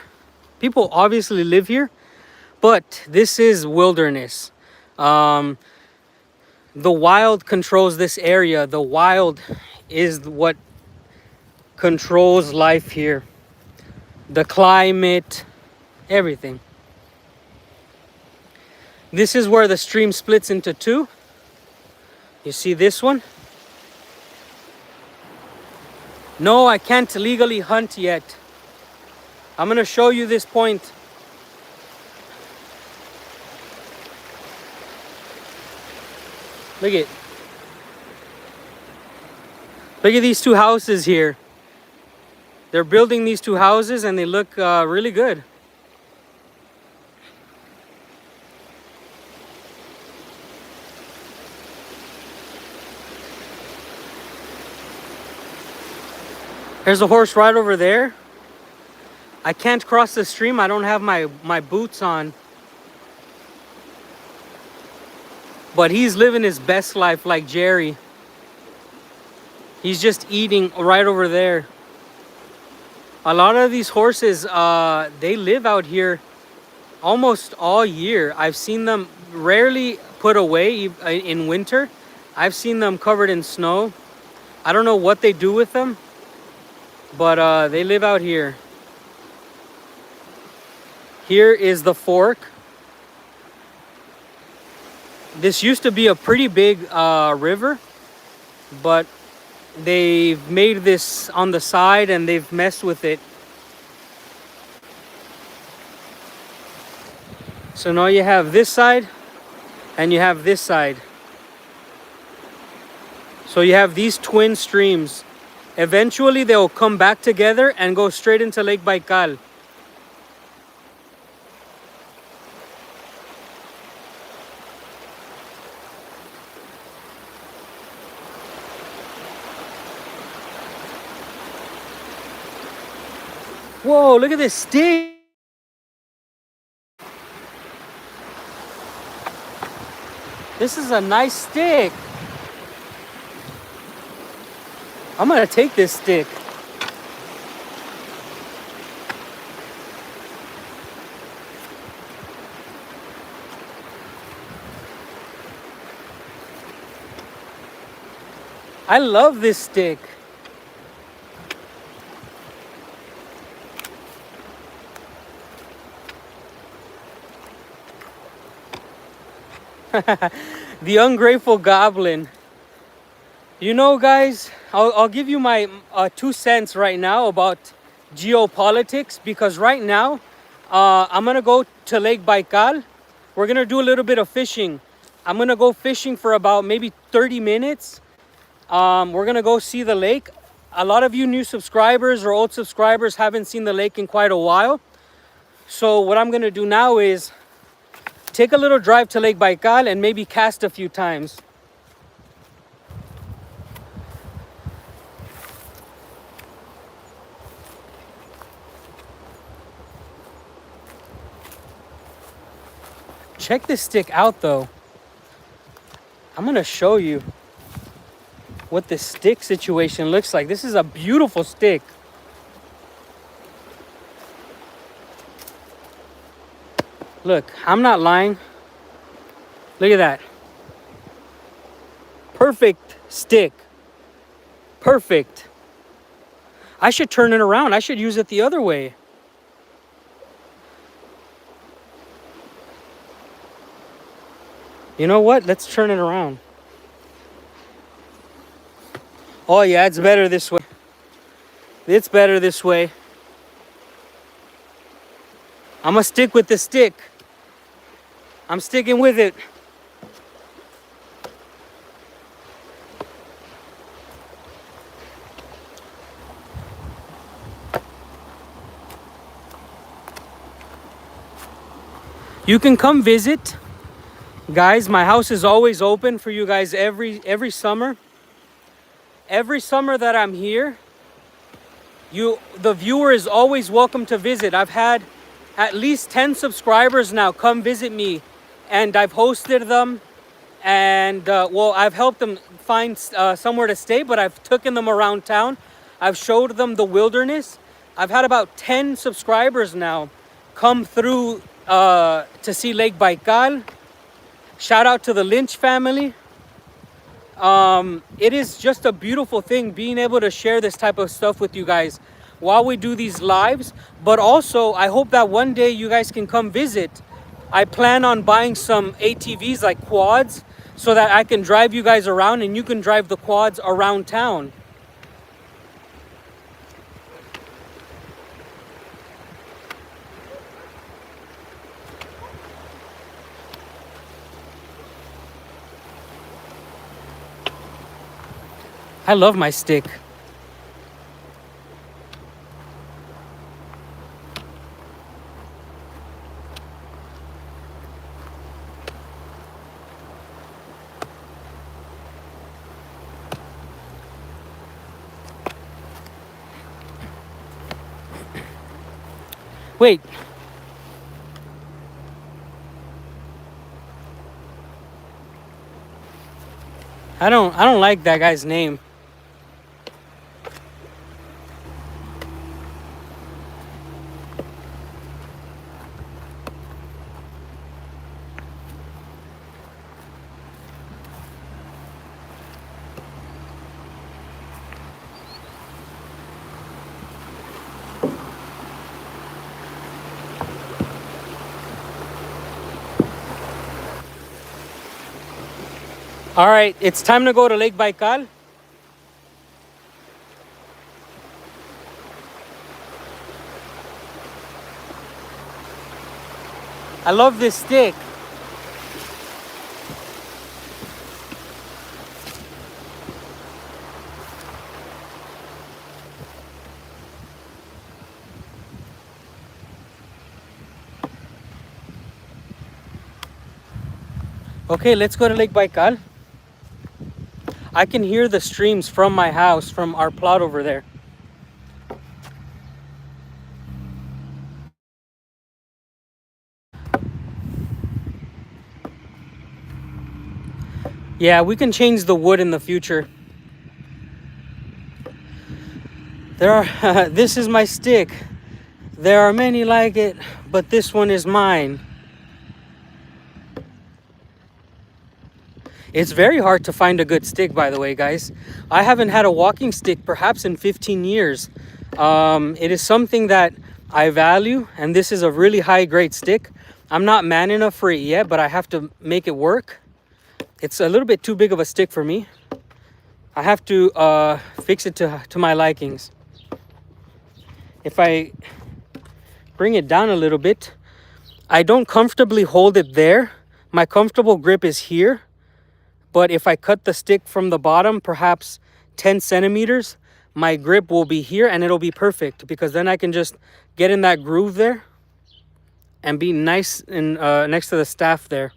People obviously live here, but this is wilderness. The wild controls this area. The wild is what controls life here. The climate, everything. This is where the stream splits into two. You see this one? No, I can't legally hunt yet. I'm gonna show you this point. Look at these two houses here. They're building these two houses and they look really good. There's a horse right over there. I can't cross the stream. I don't have my boots on. But he's living his best life like Jerry. He's just eating right over there. A lot of these horses, they live out here almost all year. I've seen them rarely put away in winter. I've seen them covered in snow. I don't know what they do with them, but they live out here. Here is the fork. This used to be a pretty big river, but they've made this on the side and they've messed with it. So now you have this side and you have this side. So you have these twin streams. Eventually they'll come back together and go straight into Lake Baikal. Whoa, look at this stick. This is a nice stick. I'm gonna take this stick. I love this stick. The ungrateful goblin. You know, guys, I'll give you my 2 cents right now about geopolitics, because right now I'm gonna go to Lake Baikal. We're gonna do a little bit of fishing. I'm gonna go fishing for about maybe 30 minutes. We're gonna go see the lake. A lot of you new subscribers or old subscribers haven't seen the lake in quite a while. So what I'm gonna do now is take a little drive to Lake Baikal and maybe cast a few times. Check this stick out though. I'm gonna show you what this stick situation looks like. This is a beautiful stick. Look, I'm not lying. Look at that. Perfect stick. Perfect. I should turn it around. I should use it the other way. You know what? Let's turn it around. Oh yeah, it's better this way. It's better this way. I'm gonna stick with the stick. I'm sticking with it. You can come visit. Guys, my house is always open for you guys every summer. Every summer that I'm here, the viewer is always welcome to visit. I've had at least 10 subscribers now come visit me, and I've hosted them, and well, I've helped them find somewhere to stay, but I've taken them around town. I've showed them the wilderness. I've had about 10 subscribers now come through to see Lake Baikal. Shout out to the Lynch family. It is just a beautiful thing being able to share this type of stuff with you guys while we do these lives. But also, I hope that one day you guys can come visit. I plan on buying some ATVs like quads so that I can drive you guys around and you can drive the quads around town. I love my stick. Wait. I don't like that guy's name. All right, it's time to go to Lake Baikal. I love this stick. Okay, let's go to Lake Baikal. I can hear the streams from my house, from our plot over there. Yeah, we can change the wood in the future. There are, this is my stick. There are many like it, but this one is mine. It's very hard to find a good stick, by the way, guys. I haven't had a walking stick perhaps in 15 years. It is something that I value, and this is a really high grade stick. I'm not man enough for it yet, but I have to make it work. It's a little bit too big of a stick for me. I have to fix it to my likings. If I bring it down a little bit, I don't comfortably hold it there. My comfortable grip is here. But if I cut the stick from the bottom, perhaps 10 centimeters, my grip will be here and it'll be perfect, because then I can just get in that groove there and be nice and next to the staff there.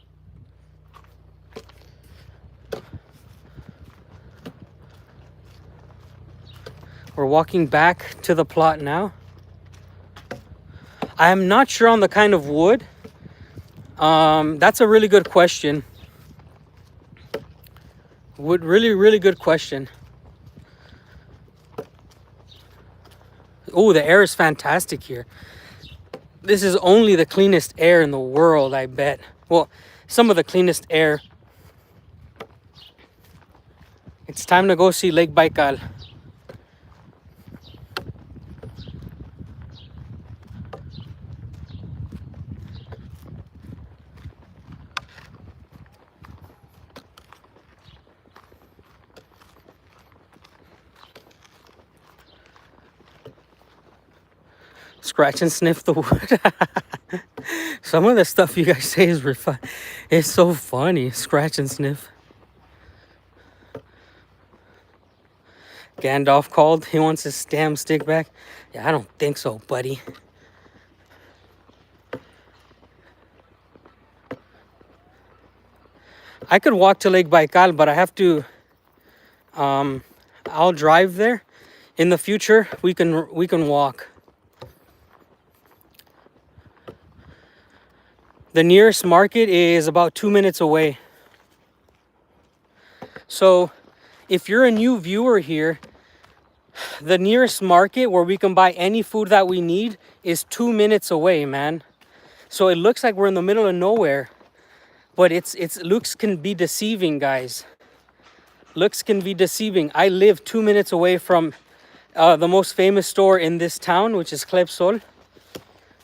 We're walking back to the plot now. I am not sure on the kind of wood. That's a really good question. Really good question. Oh, the air is fantastic here. This is only the cleanest air in the world, I bet. Well, some of the cleanest air. It's time to go see Lake Baikal. Scratch and sniff the wood. Some of the stuff you guys say is it's so funny. Scratch and sniff. Gandalf called. He wants his damn stick back. Yeah, I don't think so, buddy. I could walk to Lake Baikal, but I have to. I'll drive there. In the future, we can walk. The nearest market is about 2 minutes away. So if you're a new viewer here, the nearest market where we can buy any food that we need is 2 minutes away, man. So it looks like we're in the middle of nowhere, but looks can be deceiving, guys. Looks can be deceiving. I live 2 minutes away from the most famous store in this town, which is Sol,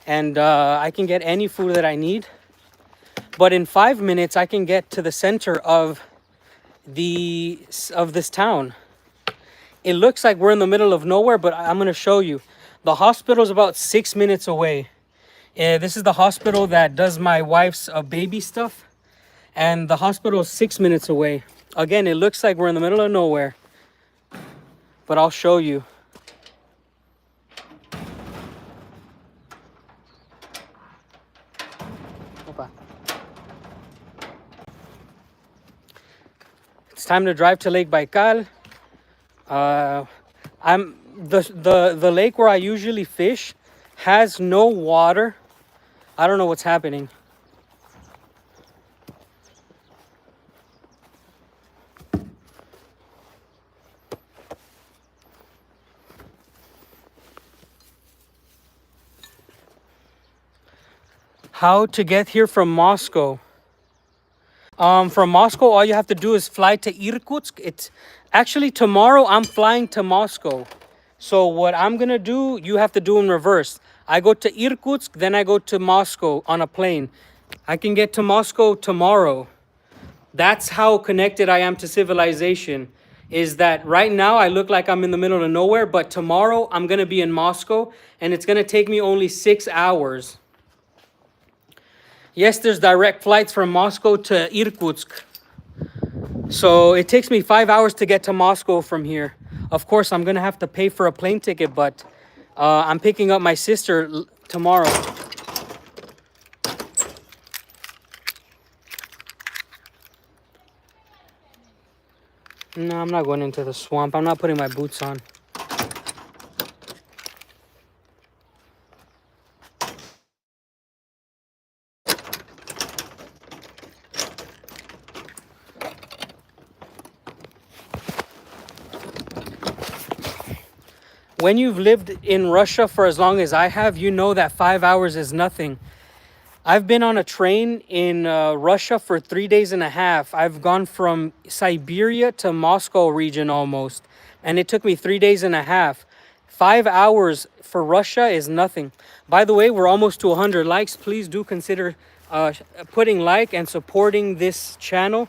and I can get any food that I need. But in 5 minutes, I can get to the center of this town. It looks like we're in the middle of nowhere, but I'm going to show you. The hospital is about 6 minutes away. This is the hospital that does my wife's baby stuff. And the hospital is 6 minutes away. Again, it looks like we're in the middle of nowhere. But I'll show you. It's time to drive to Lake Baikal. The lake where I usually fish has no water. I don't know what's happening. How to get here from Moscow? From Moscow, all you have to do is fly to Irkutsk. It's actually tomorrow I'm flying to Moscow. So what I'm gonna do, you have to do in reverse. I go to Irkutsk, then I go to Moscow on a plane. I can get to Moscow tomorrow. That's how connected I am to civilization. Is that right now I look like I'm in the middle of nowhere, but tomorrow I'm gonna be in Moscow and it's gonna take me only 6 hours. Yes, there's direct flights from Moscow to Irkutsk. So it takes me 5 hours to get to Moscow from here. Of course, I'm going to have to pay for a plane ticket, but I'm picking up my sister tomorrow. No, I'm not going into the swamp. I'm not putting my boots on. When you've lived in Russia for as long as I have, you know that 5 hours is nothing. I've been on a train in Russia for 3 days and a half. I've gone from Siberia to Moscow region almost, and it took me 3 days and a half. 5 hours for Russia is nothing. By the way, we're almost to 100 likes. Please do consider putting like and supporting this channel.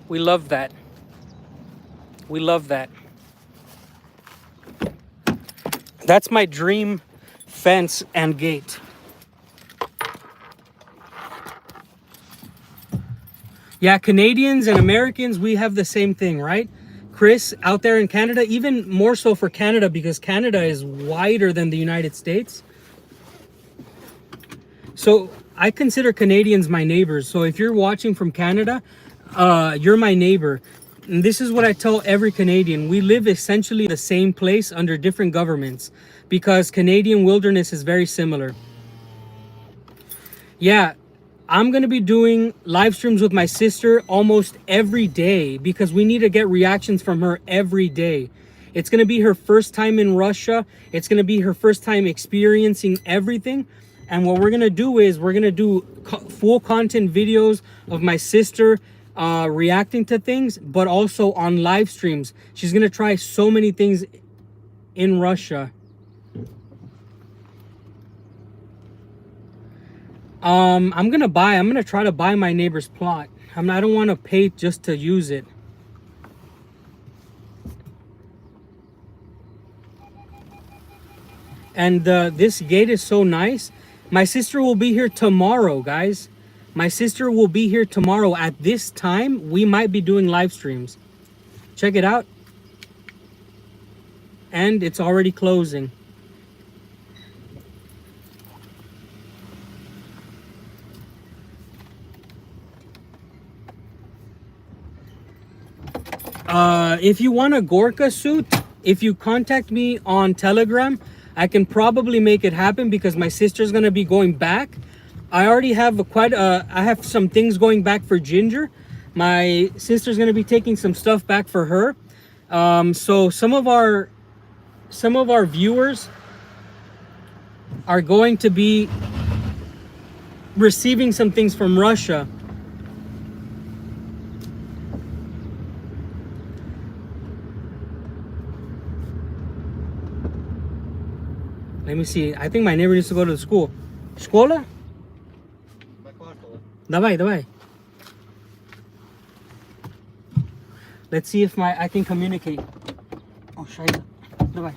We love that. We love that. That's my dream fence and gate. Yeah, Canadians and Americans, we have the same thing, right? Chris, out there in Canada, even more so for Canada because Canada is wider than the United States. So I consider Canadians my neighbors. So if you're watching from Canada, you're my neighbor. And this is what I tell every Canadian. We live essentially the same place under different governments because Canadian wilderness is very similar. Yeah, I'm going to be doing live streams with my sister almost every day because we need to get reactions from her every day. It's going to be her first time in Russia. It's going to be her first time experiencing everything. And what we're going to do is we're going to do full content videos of my sister reacting to things, but also on live streams. She's going to try so many things in Russia. I'm going to try to buy my neighbor's plot. I don't want to pay just to use it. And this gate is so nice. My sister will be here tomorrow, guys. My sister will be here tomorrow at this time. We might be doing live streams. Check it out. And it's already closing. If you want a Gorka suit, if you contact me on Telegram, I can probably make it happen because my sister's gonna be going back. I already have I have some things going back for Ginger. My sister's gonna be taking some stuff back for her. So some of our viewers are going to be receiving some things from Russia. Let me see. I think my neighbor needs to go to the school. Школа? Давай, давай. Let's see if I can communicate. Oh, шайба. Давай.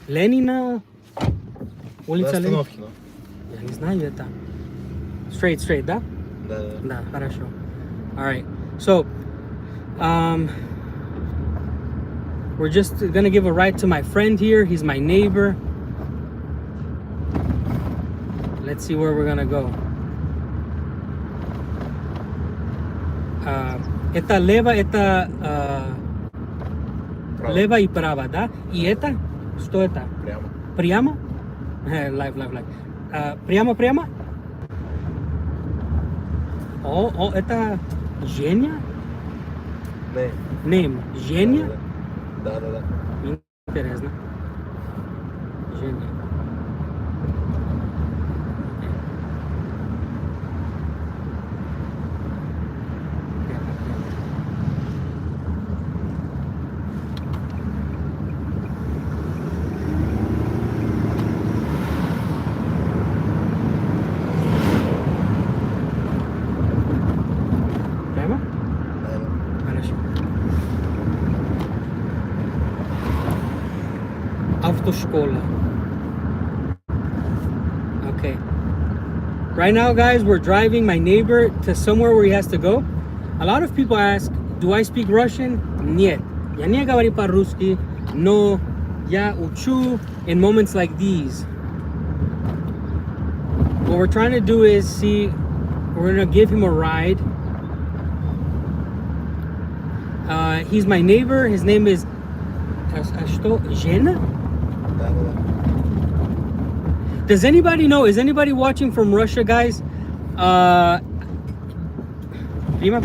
Ленина. Улица Ленина. Я не знаю это. Straight, да? Да. Да, хорошо. All right. So, we're just gonna give a ride to my friend here. He's my neighbor. Let's see where we're gonna go. Это лево, это лево и право, да? И это? Что это? Прямо. Прямо? Live. Прямо? О, это Женя? Не. Name. Женя? Да. Интересно. Женя. Прямо? Хорошо. Автошкола. Okay. Right now, guys, we're driving my neighbor to somewhere where he has to go. A lot of people ask, do I speak Russian? Нет. Я не говорю по-русски, но я учу in moments like these. What we're trying to do is see, we're gonna give him a ride. He's my neighbor. His name is что? Жена? Да. Does anybody know? Is anybody watching from Russia, guys? Prima,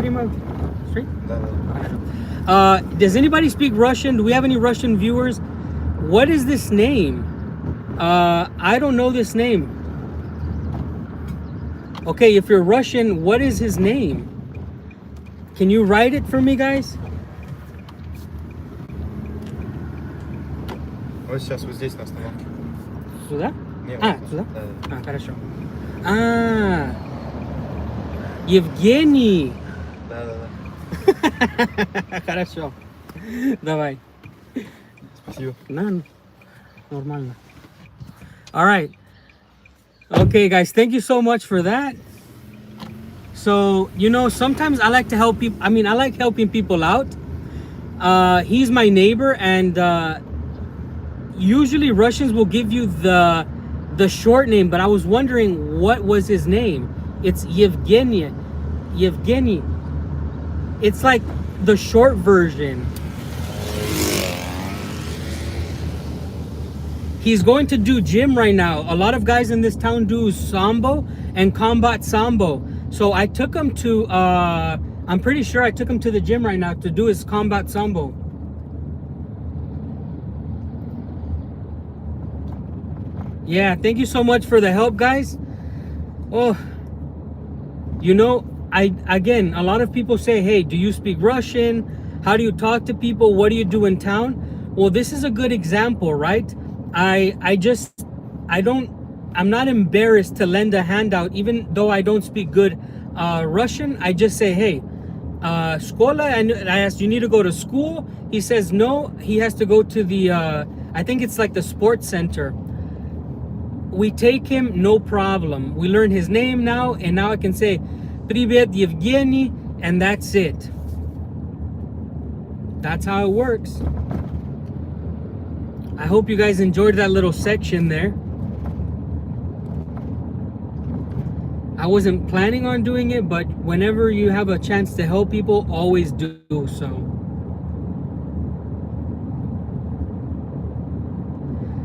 straight? Да. Does anybody speak Russian? Do we have any Russian viewers? What is this name? I don't know this name. Okay, if you're Russian, what is his name? Can you write it for me, guys? Вот сейчас вот здесь на остановке. Сюда? Не, А, вот сюда? Да. Хорошо. Евгений. Да. Хорошо. Давай. Спасибо. No, нормально. All right. Okay, guys, thank you so much for that. So, sometimes I like to help people. I like helping people out. He's my neighbor, and usually Russians will give you the short name, but I was wondering what was his name. It's Yevgeny. It's like the short version. He's going to do gym right now. A lot of guys in this town do sambo and combat sambo. So I took him to, I'm pretty sure I took him to the gym right now to do his combat sambo. Yeah, thank you so much for the help, guys. Oh, again, a lot of people say, hey, do you speak Russian? How do you talk to people? What do you do in town? Well, this is a good example, right? I'm not embarrassed to lend a handout, even though I don't speak good Russian. I just say, hey, Школа, and I asked, you need to go to school? He says no, he has to go to the, I think it's like the sports center. We take him, no problem. We learn his name now, and now I can say, Привет, Евгений, and that's it. That's how it works. I hope you guys enjoyed that little section there. I wasn't planning on doing it, but whenever you have a chance to help people, always do so.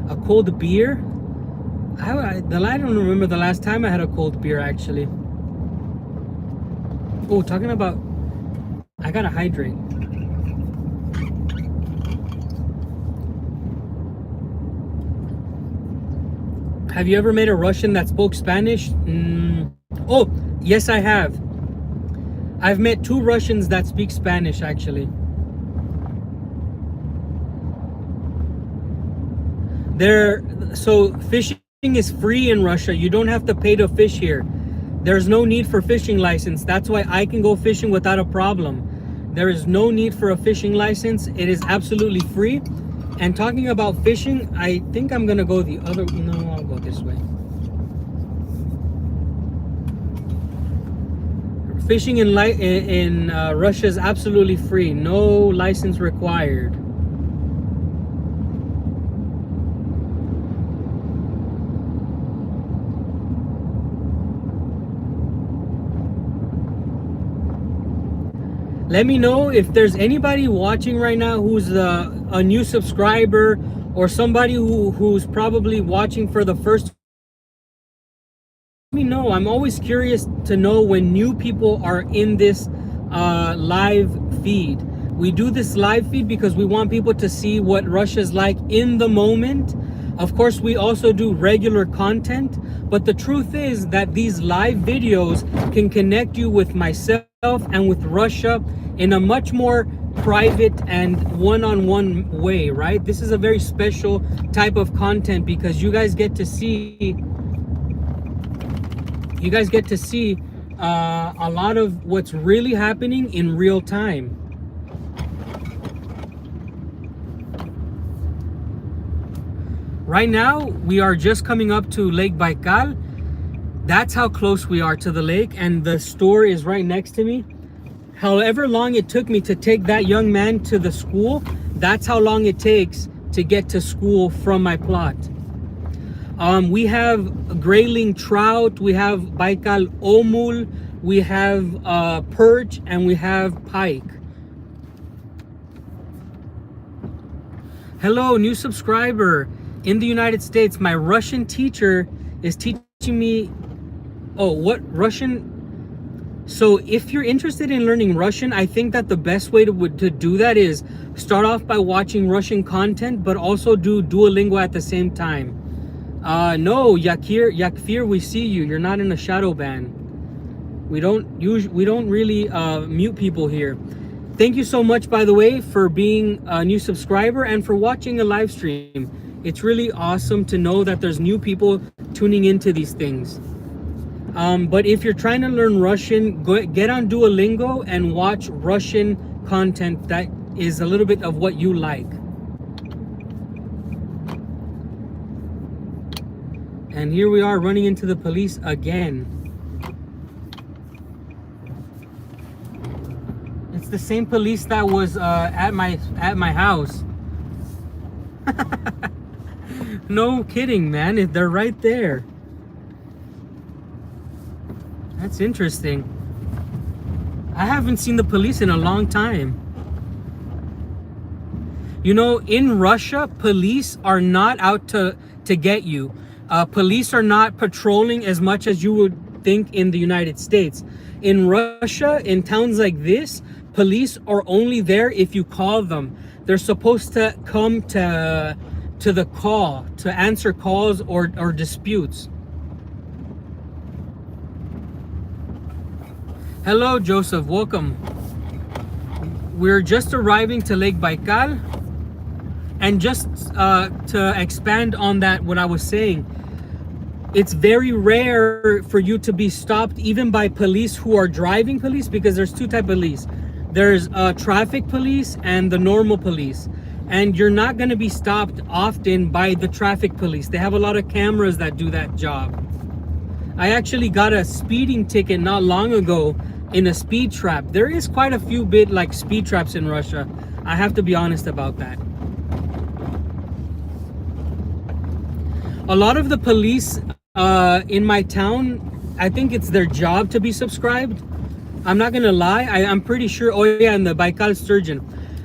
A cold beer? I don't remember the last time I had a cold beer, actually. Oh, talking about, I gotta hydrate. Have you ever met a Russian that spoke Spanish? Oh, yes, I have. I've met 2 Russians that speak Spanish, actually. So fishing is free in Russia. You don't have to pay to fish here. There's no need for fishing license. That's why I can go fishing without a problem. There is no need for a fishing license. It is absolutely free. And talking about fishing, I think I'm gonna go the other. No, I'll go this way. Fishing in Russia is absolutely free. No license required. Let me know if there's anybody watching right now who's a new subscriber, or somebody who's probably watching for the first. Let me know. I'm always curious to know when new people are in this live feed. We do this live feed because we want people to see what Russia's like in the moment. Of course, we also do regular content, but the truth is that these live videos can connect you with myself and with Russia in a much more private and one-on-one way, right? This is a very special type of content because you guys get to see a lot of what's really happening in real time. Right now, we are just coming up to Lake Baikal. That's how close we are to the lake, and the store is right next to me. However long it took me to take that young man to the school, that's how long it takes to get to school from my plot. We have grayling trout, we have Baikal omul, we have perch, and we have pike. Hello, new subscriber in the United States. My Russian teacher is teaching me. Oh, what Russian? So if you're interested in learning Russian, I think that the best way to do that is start off by watching Russian content, but also do Duolingo at the same time. No, Yakfir, we see you. You're not in a shadow ban. We don't really mute people here. Thank you so much, by the way, for being a new subscriber and for watching a live stream. It's really awesome to know that there's new people tuning into these things. But if you're trying to learn Russian, get on Duolingo and watch Russian content that is a little bit of what you like. And here we are running into the police again. It's the same police that was at my house. No kidding, man. They're right there. That's interesting. I haven't seen the police in a long time. You know, in Russia, police are not out to get you. Police are not patrolling as much as you would think in the United States. In Russia, in towns like this, police are only there if you call them. They're supposed to come to the call, to answer calls or disputes. Hello, Joseph. Welcome. We're just arriving to Lake Baikal. And just to expand on that, what I was saying, it's very rare for you to be stopped even by police who are driving police, because there's 2 types of police. There's traffic police and the normal police. And you're not going to be stopped often by the traffic police. They have a lot of cameras that do that job. I actually got a speeding ticket not long ago in a speed trap. There is quite a few like speed traps in Russia. I have to be honest about that. A lot of the police in my town, I think it's their job to be subscribed. I'm not gonna lie, I'm pretty sure. Oh yeah, and the Baikal sturgeon.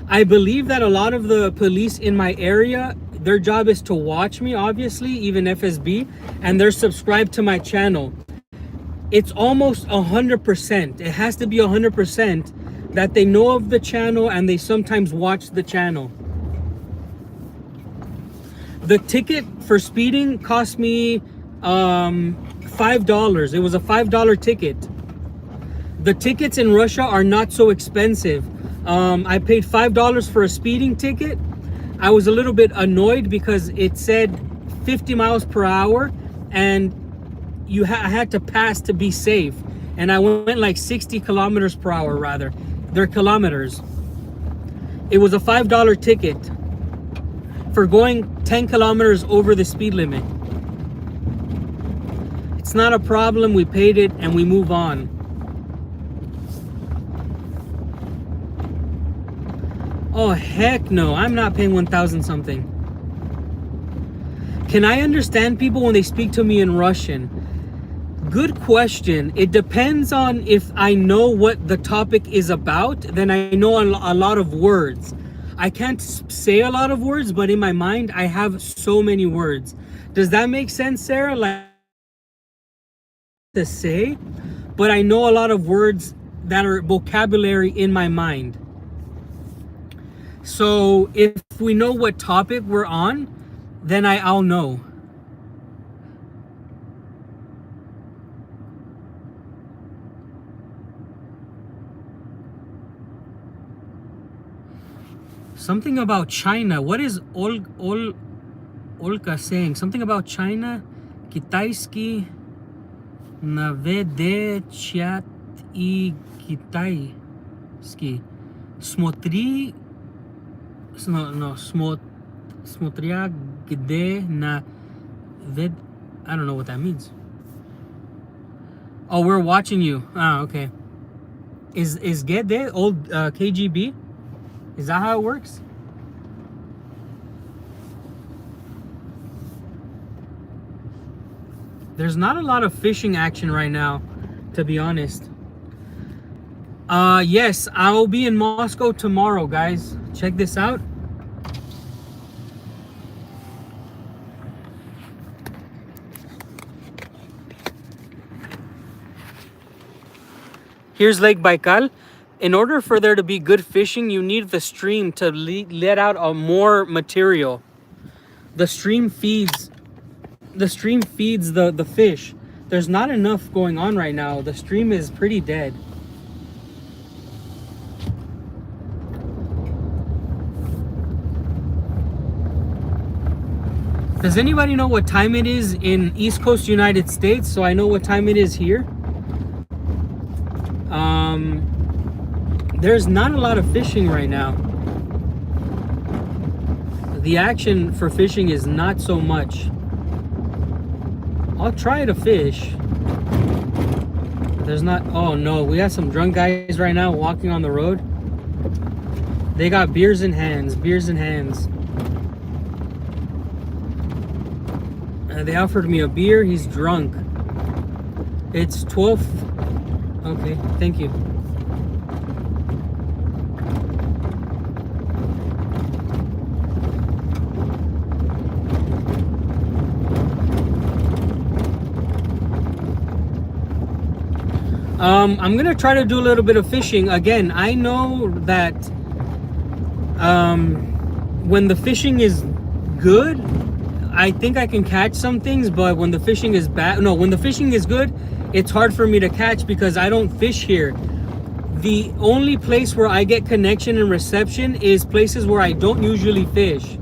I believe that a lot of the police in my area, their job is to watch me, obviously, even FSB, and they're subscribed to my channel. It's almost 100%. It has to be 100% that they know of the channel and they sometimes watch the channel. The ticket for speeding cost me $5. It was a $5 ticket. The tickets in Russia are not so expensive. I paid $5 for a speeding ticket. I was a little bit annoyed because it said 50 miles per hour and I had to pass to be safe. And I went like 60 kilometers per hour rather. They're kilometers. It was a $5 ticket for going 10 kilometers over the speed limit. It's not a problem. We paid it and we move on. Oh, heck no. I'm not paying 1,000 something. Can I understand people when they speak to me in Russian? Good question. It depends on if I know what the topic is about, then I know a lot of words. I can't say a lot of words, but in my mind, I have so many words. Does that make sense, Sarah? Like to say, but I know a lot of words that are vocabulary in my mind. So if we know what topic we're on, then I'll know. Something about China. What is Olka saying? Something about China? Китайский наведет и китайский. Смотри, смотря где на вед. I don't know what that means. Oh, we're watching you. Ah, okay. Is get there old KGB? Is that how it works? There's not a lot of fishing action right now, to be honest. Yes, I will be in Moscow tomorrow, guys. Check this out. Here's Lake Baikal. In order for there to be good fishing, you need the stream to let out more material. The stream feeds the fish. There's not enough going on right now. The stream is pretty dead. Does anybody know what time it is in East Coast United States, so I know what time it is here? There's not a lot of fishing right now. The action for fishing is not so much. I'll try to fish. There's not. Oh no, we got some drunk guys right now walking on the road. They got beers in hands. They offered me a beer. He's drunk. It's 12. Okay, thank you. I'm gonna try to do a little bit of fishing. Again, I know that when the fishing is good, I think I can catch some things, but when the fishing is bad, no, when the fishing is good, it's hard for me to catch because I don't fish here. The only place where I get connection and reception is places where I don't usually fish.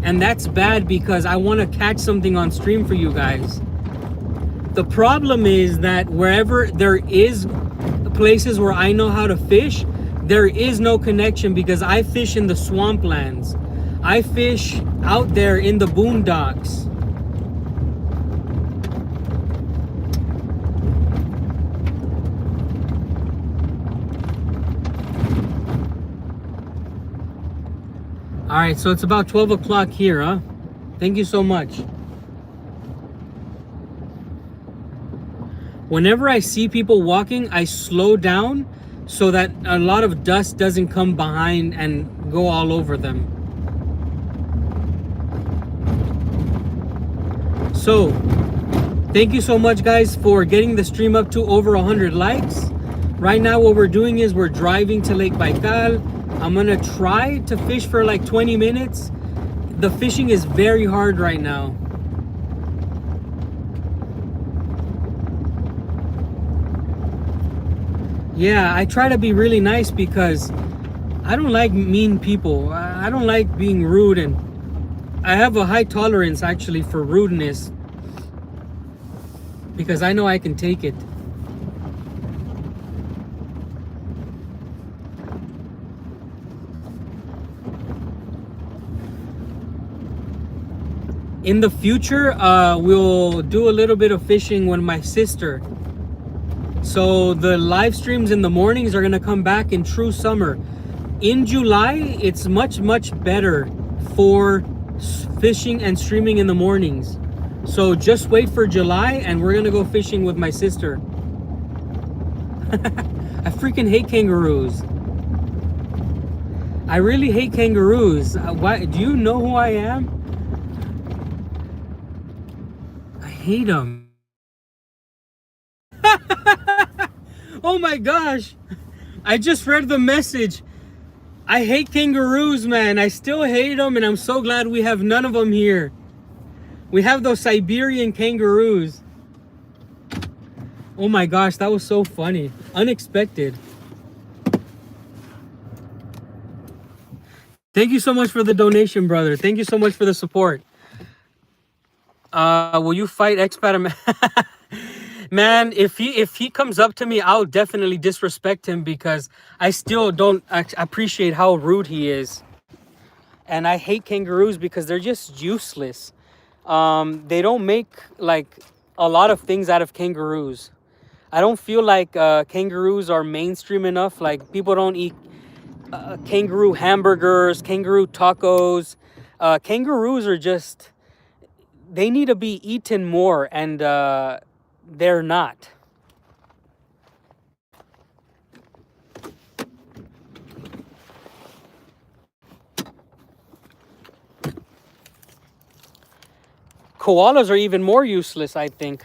And that's bad because I want to catch something on stream for you guys. The problem is that wherever there is places where I know how to fish, there is no connection because I fish in the swamplands. I fish out there in the boondocks. All right, so it's about 12 o'clock here, huh? Thank you so much. Whenever I see people walking, I slow down so that a lot of dust doesn't come behind and go all over them. So, thank you so much, guys, for getting the stream up to over 100 likes. Right now, what we're doing is we're driving to Lake Baikal. I'm gonna try to fish for like 20 minutes. The fishing is very hard right now. Yeah, I try to be really nice because I don't like mean people. I don't like being rude, and I have a high tolerance actually for rudeness because I know I can take it. In the future, we'll do a little bit of fishing with my sister. So the live streams in the mornings are gonna come back in true summer. In July, it's much better for fishing and streaming in the mornings. So just wait for July and we're gonna go fishing with my sister. I freaking hate kangaroos. I really hate kangaroos. Why? Do you know who I am? I hate them. Oh my gosh. I just read the message. I hate kangaroos, man. I still hate them, and I'm so glad we have none of them here. We have those Siberian kangaroos. Oh my gosh, that was so funny. Unexpected. Thank you so much for the donation, brother. Thank you so much for the support. Will you fight expat? Man, if he comes up to me, I'll definitely disrespect him because I still don't appreciate how rude he is. And I hate kangaroos because they're just useless. They don't make like a lot of things out of kangaroos. I don't feel like kangaroos are mainstream enough. Like people don't eat kangaroo hamburgers, kangaroo tacos. Kangaroos are just, they need to be eaten more, and they're not. Koalas are even more useless, I think.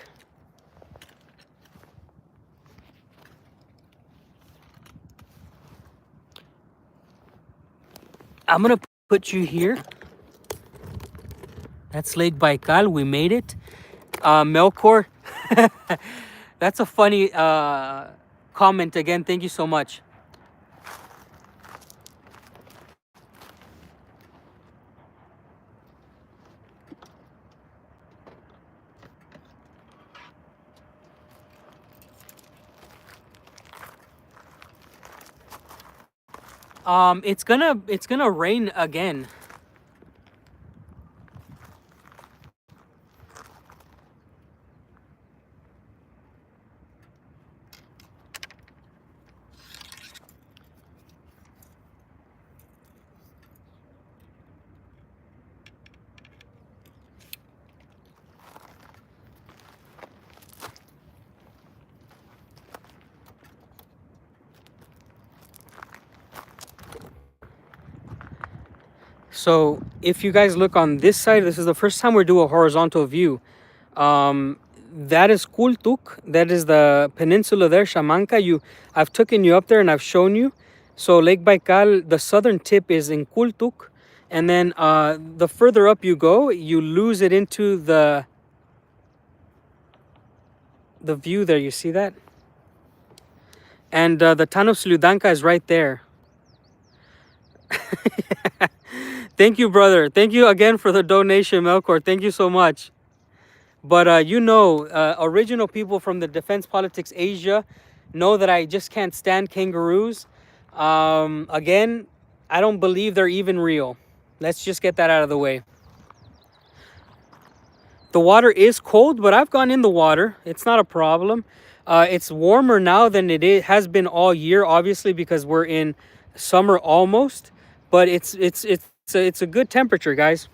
I'm gonna put you here. That's Lake Baikal. We made it. Melkor. That's a funny comment again. Thank you so much. It's gonna rain again. So if you guys look on this side, this is the first time we're doing a horizontal view. That is Kultuk. That is the peninsula there, Shamanka. I've taken you up there and I've shown you. So Lake Baikal, the southern tip is in Kultuk. And then the further up you go, you lose it into the view there. You see that? And the town of Sludanka is right there. Thank you, brother. Thank you again for the donation, Melkor. Thank you so much. But original people from the Defense Politics Asia know that I just can't stand kangaroos. Again, I don't believe they're even real. Let's just get that out of the way. The water is cold, but I've gone in the water. It's not a problem. It's warmer now than has been all year, obviously, because we're in summer almost. But it's a good temperature, guys.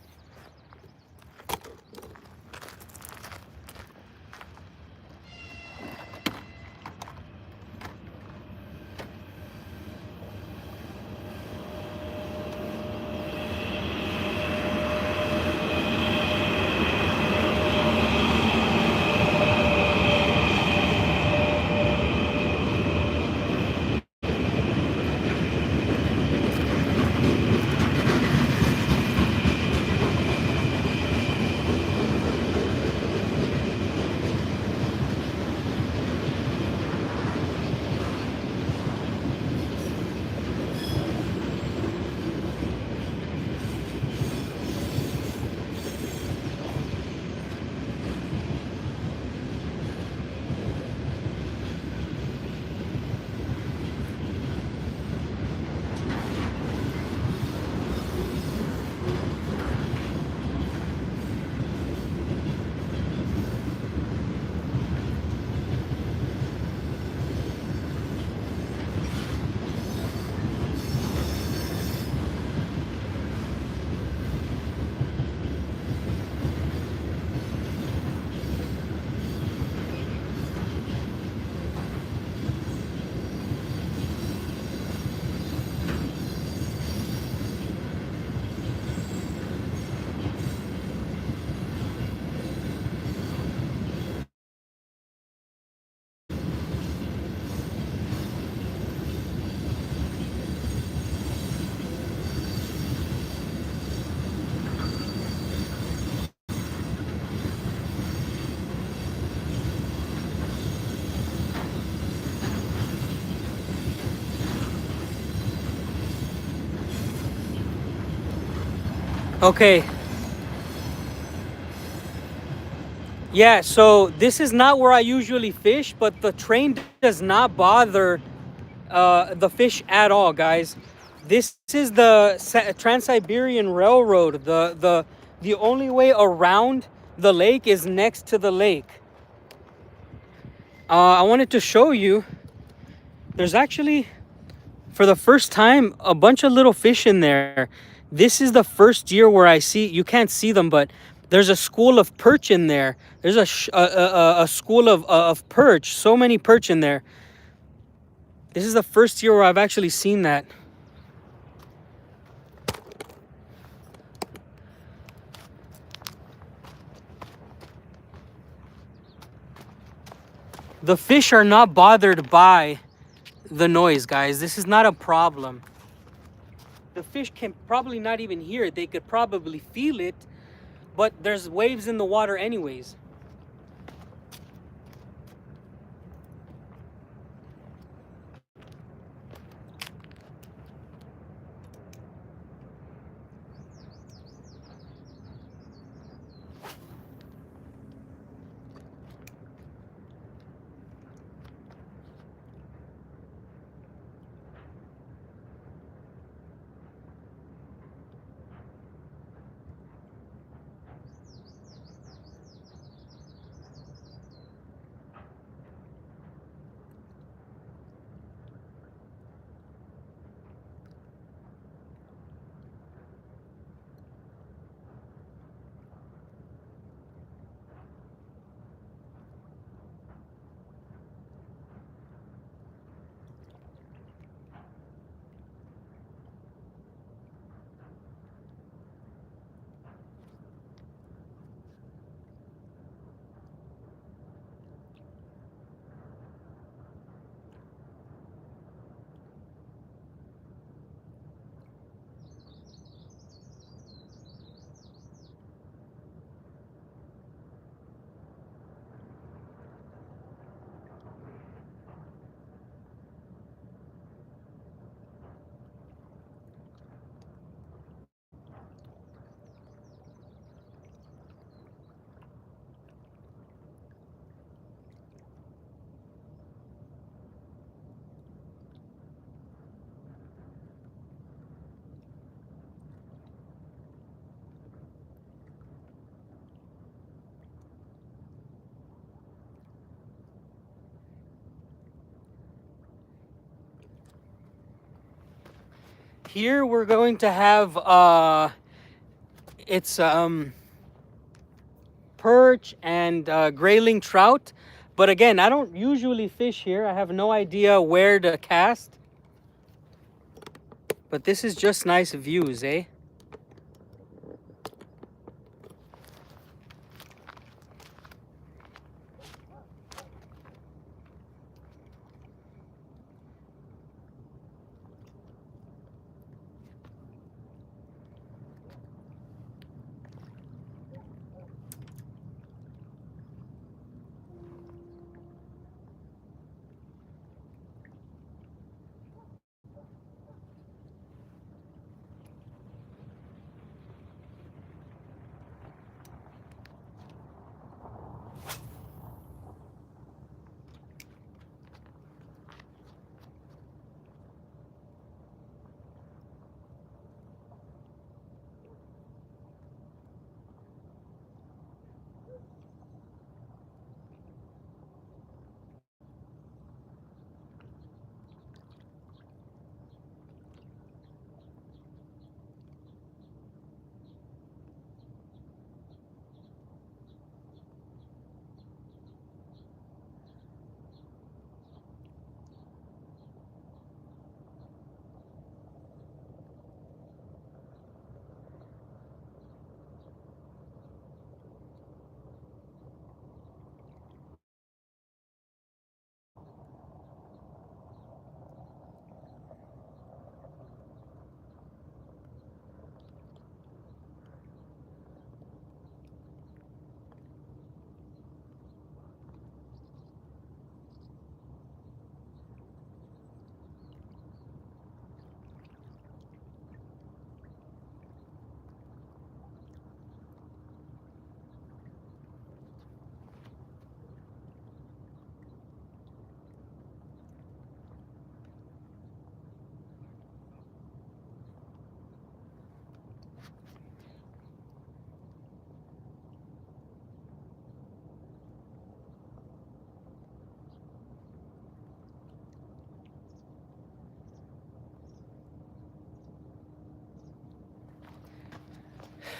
Okay. Yeah, so this is not where I usually fish, but the train does not bother the fish at all, guys. This is the Trans-Siberian Railroad. The only way around the lake is next to the lake. I wanted to show you. There's actually, for the first time, a bunch of little fish in there. This is the first year where I see, you can't see them, but there's a school of perch in there. There's a school of perch. So many perch in there. This is the first year where I've actually seen that. The fish are not bothered by the noise, guys. This is not a problem. The fish can probably not even hear it. They could probably feel it, but there's waves in the water anyways. Here we're going to have it's perch and grayling trout. But again, I don't usually fish here. I have no idea where to cast. But this is just nice views, eh?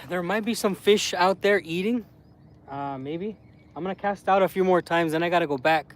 There might be some fish out there eating. Maybe. I'm gonna cast out a few more times, then I gotta go back.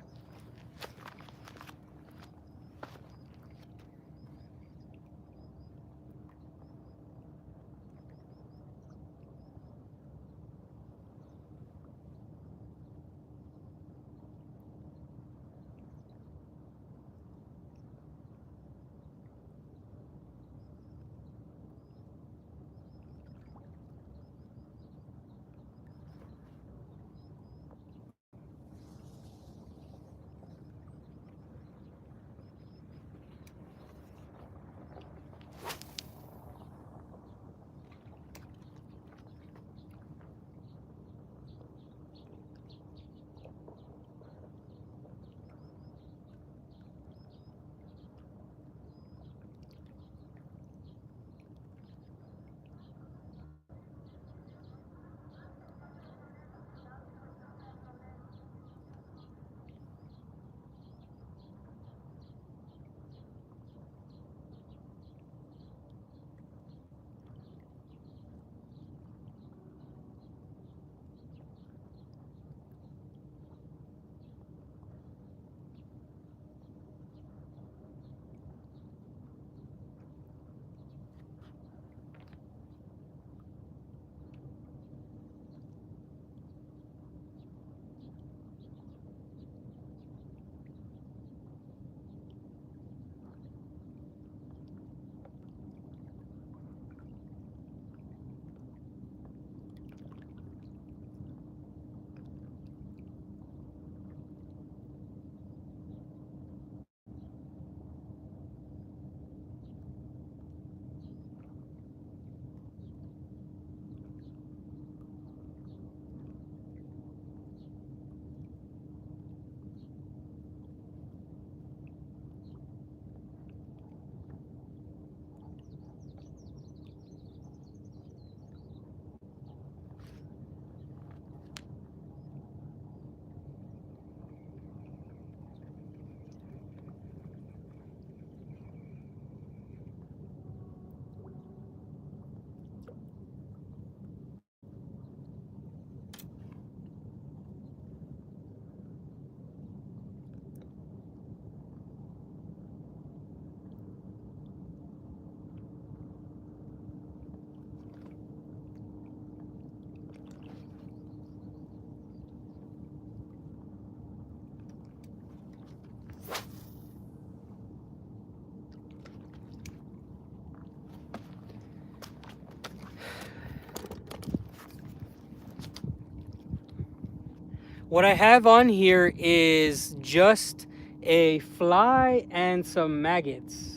What I have on here is just a fly and some maggots.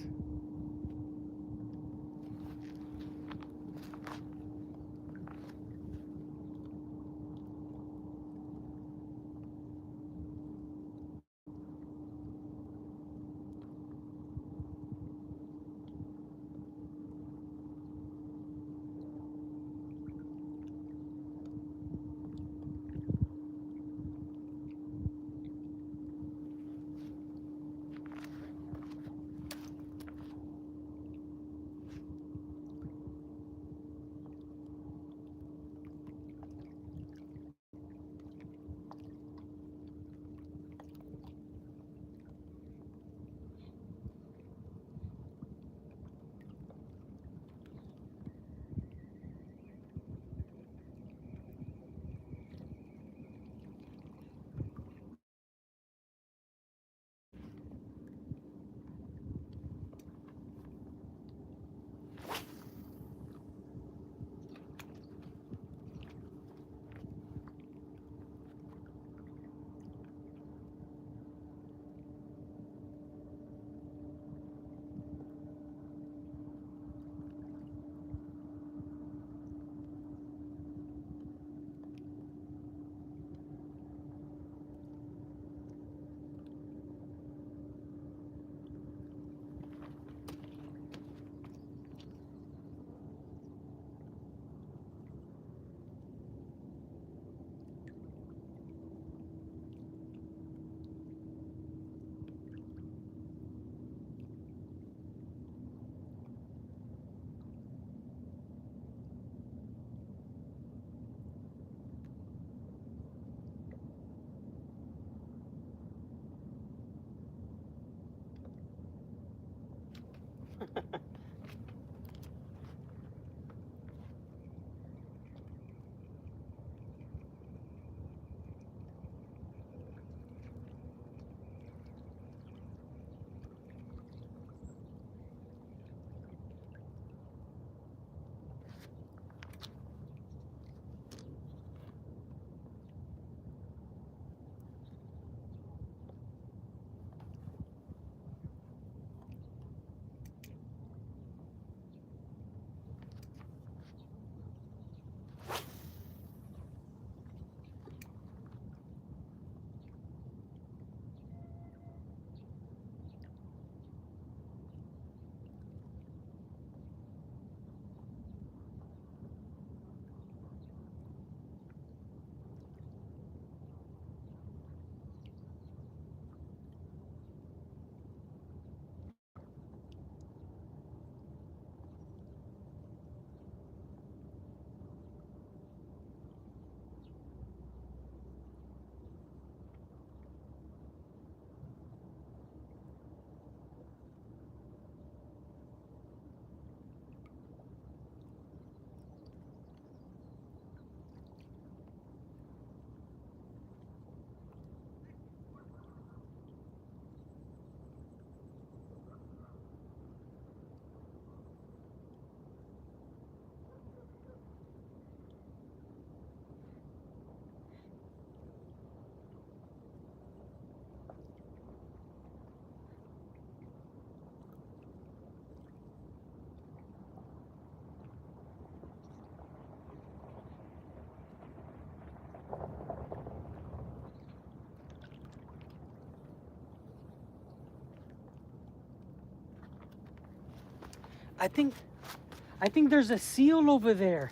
I think there's a seal over there.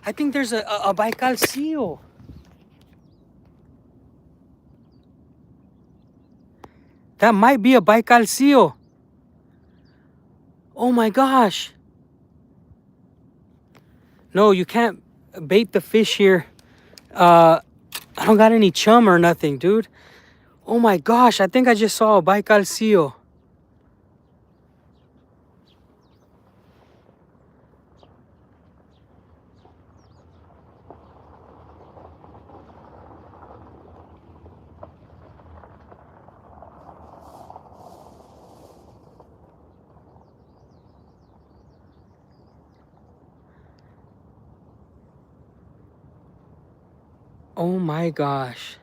I think there's a Baikal seal. That might be a Baikal seal. Oh my gosh. No, you can't bait the fish here. I don't got any chum or nothing, dude. Oh my gosh, I think I just saw a Baikal seal. Oh my gosh.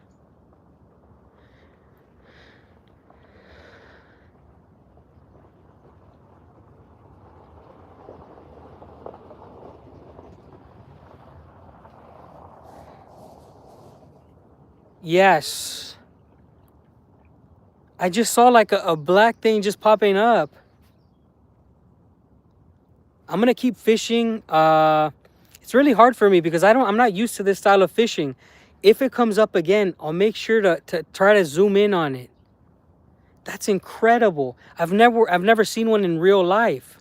Yes. I just saw like a black thing just popping up. I'm gonna keep fishing. It's really hard for me because I'm not used to this style of fishing. If it comes up again, I'll make sure to try to zoom in on it. That's incredible. I've never seen one in real life.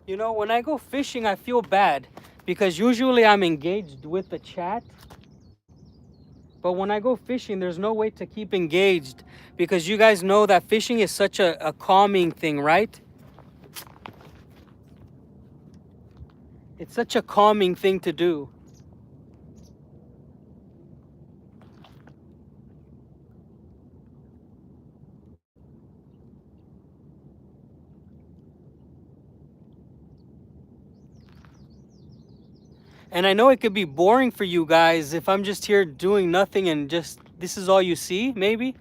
You know, when I go fishing, I feel bad because usually I'm engaged with the chat. But when I go fishing, there's no way to keep engaged because you guys know that fishing is such a calming thing, right? It's such a calming thing to do. And I know it could be boring for you guys if I'm just here doing nothing and just this is all you see, maybe.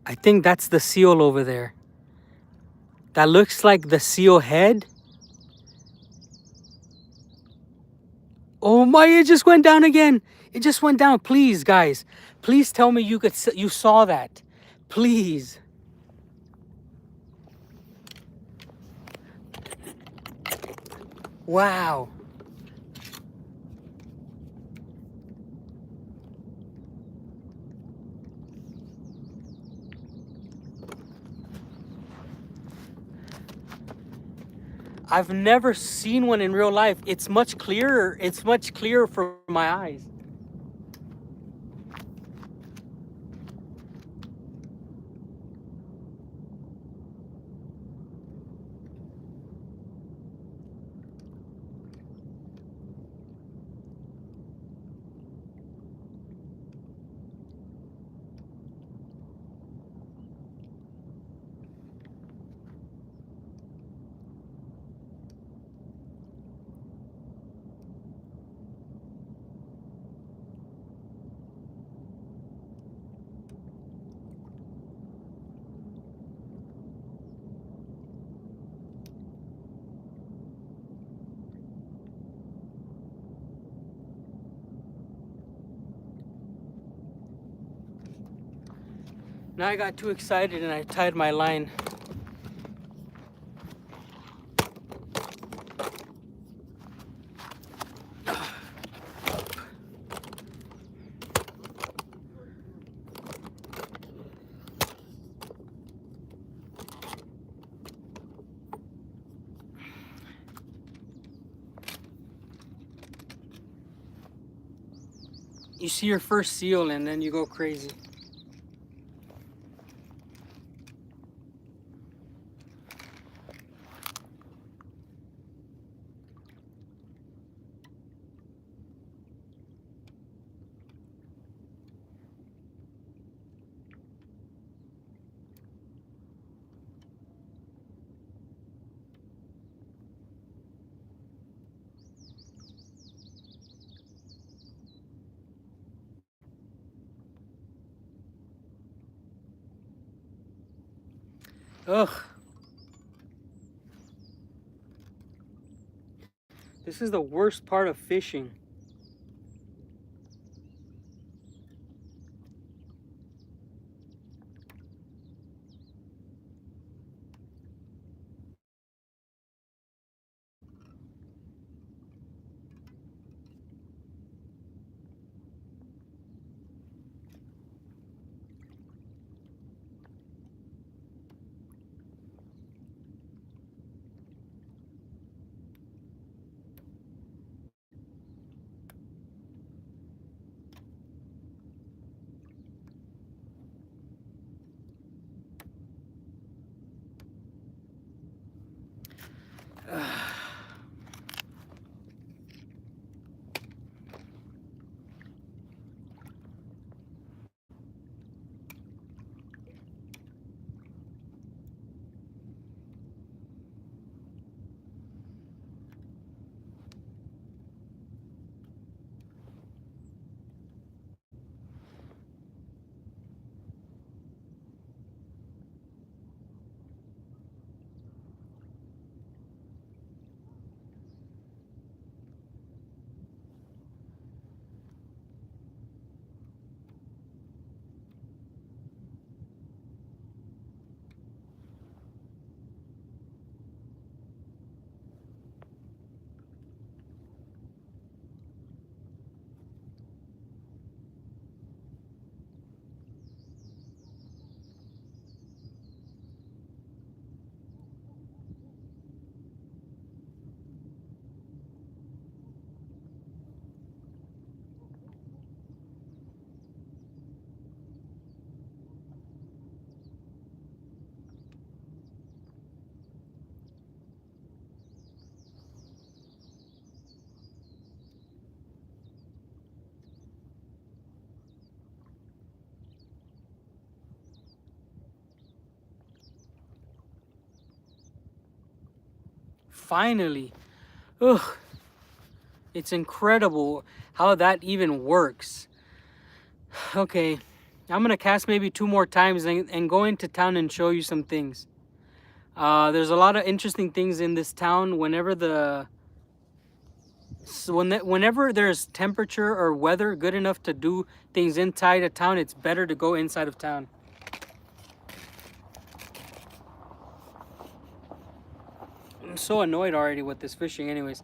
I think that's the seal over there. That looks like the seal head. Oh my, it just went down again. It just went down. Please, guys. Please tell me you saw that. Please. Wow. I've never seen one in real life. It's much clearer. It's much clearer for my eyes. Now I got too excited and I tied my line. You see your first seal and then you go crazy. Ugh. This is the worst part of fishing. Finally. Ugh. It's incredible how that even works. Okay. I'm gonna cast maybe 2 more times and go into town and show you some things. There's a lot of interesting things in this town. Whenever there's temperature or weather good enough to do things inside of town, it's better to go inside of town. I'm so annoyed already with this fishing anyways.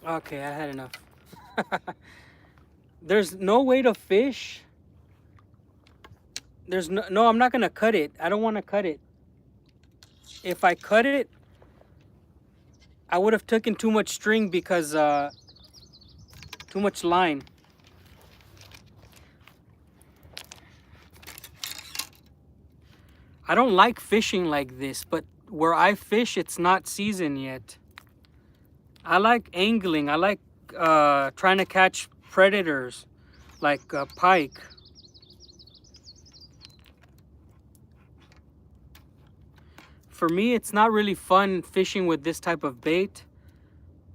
Okay, I had enough. There's no way to fish. There's no, I'm not gonna cut it. I don't want to cut it. If I cut it, I would have taken too much string because too much line. I don't like fishing like this, but where I fish, it's not season yet. I like angling. I like trying to catch predators like pike. For me, it's not really fun fishing with this type of bait.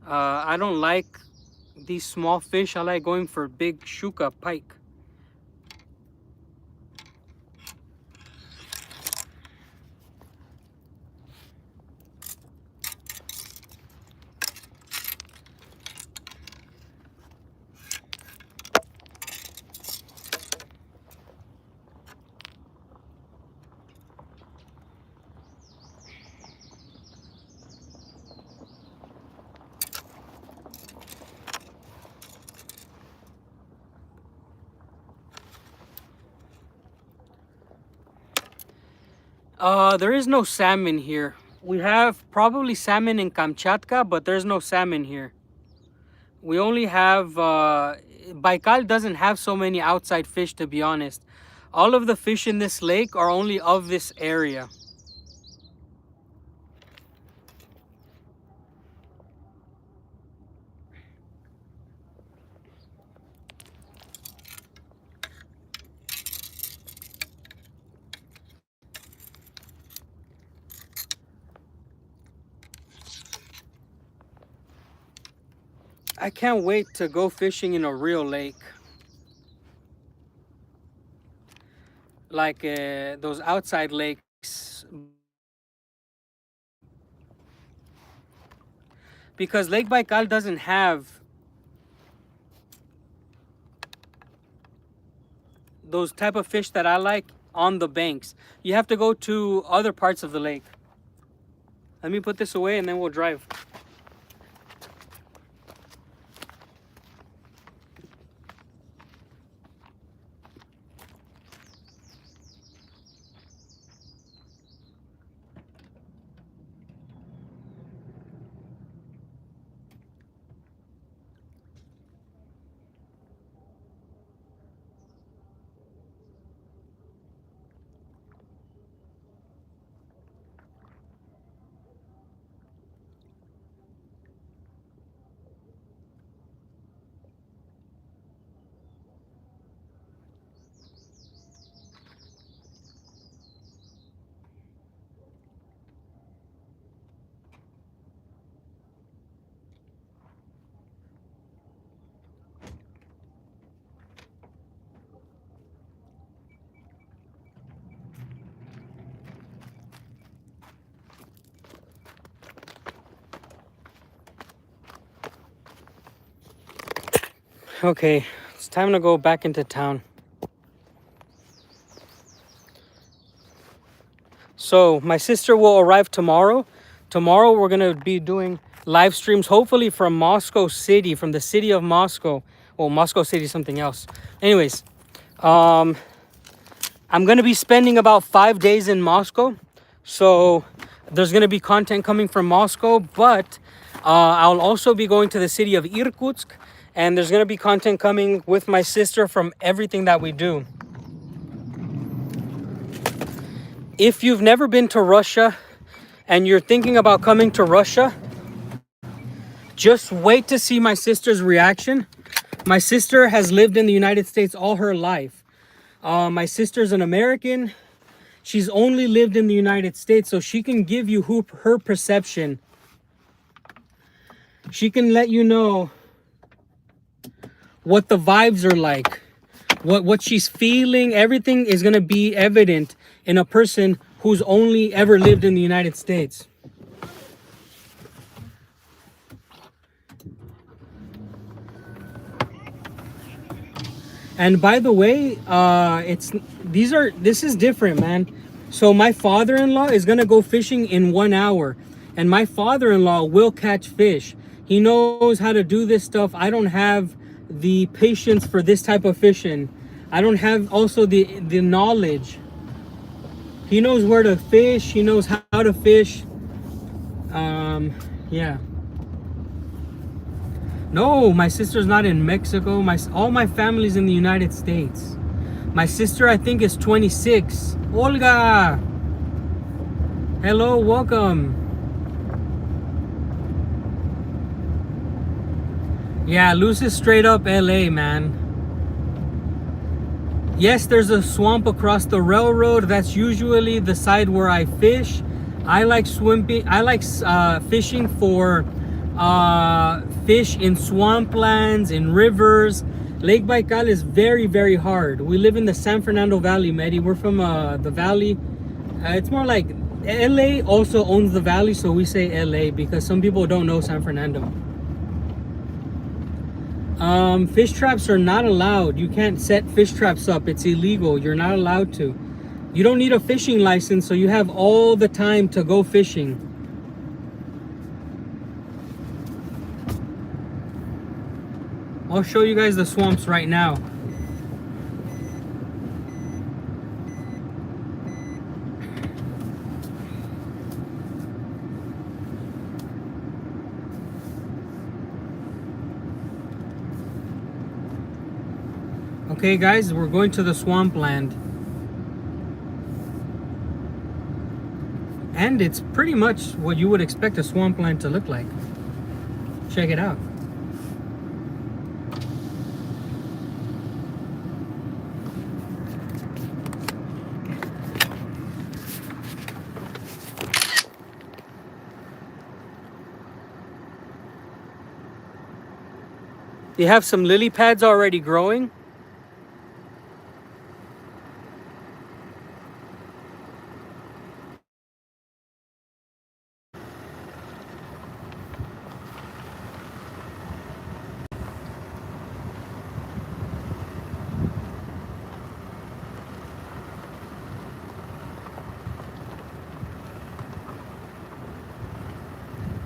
I don't like these small fish. I like going for big shuka pike. There is no salmon here. We have probably salmon in Kamchatka, but there's no salmon here. We only have, Baikal doesn't have so many outside fish, to be honest. All of the fish in this lake are only of this area. I can't wait to go fishing in a real lake. Like those outside lakes. Because Lake Baikal doesn't have those type of fish that I like on the banks. You have to go to other parts of the lake. Let me put this away and then we'll drive. Okay, it's time to go back into town. So my sister will arrive tomorrow. Tomorrow we're gonna be doing live streams, hopefully from Moscow City, from the city of Moscow. Well, Moscow City is something else. Anyways, I'm gonna be spending about 5 days in Moscow. So there's gonna be content coming from Moscow, but I'll also be going to the city of Irkutsk, and there's gonna be content coming with my sister from everything that we do. If you've never been to Russia and you're thinking about coming to Russia, just wait to see my sister's reaction. My sister has lived in the United States all her life. My sister's an American. She's only lived in the United States, so she can give you her perception. She can let you know what the vibes are like, what she's feeling. Everything is going to be evident in a person who's only ever lived in the United States. And by the way, this is different, man. So my father-in-law is gonna go fishing in 1 hour, and my father-in-law will catch fish. He knows how to do this stuff. I don't have the patience for this type of fishing. I don't have also the knowledge. He knows where to fish. He knows how to fish. Yeah. No, my sister's not in Mexico. All my family's in the United States. My sister, I think, is 26. Olga! Hello, welcome. Yeah, Luz is straight up LA, man. Yes, there's a swamp across the railroad. That's usually the side where I fish. I like swimming. I like fishing for fish in swamplands, in rivers. Lake Baikal is very, very hard. We live in the San Fernando Valley, Medi. We're from the valley. It's more like LA also owns the valley, so we say LA because some people don't know San Fernando. Fish traps are not allowed. You can't set fish traps up. It's illegal. You're not allowed to. You don't need a fishing license, so you have all the time to go fishing. I'll show you guys the swamps right now. Okay, guys, we're going to the Swampland. And it's pretty much what you would expect a swampland to look like. Check it out. You have some lily pads already growing.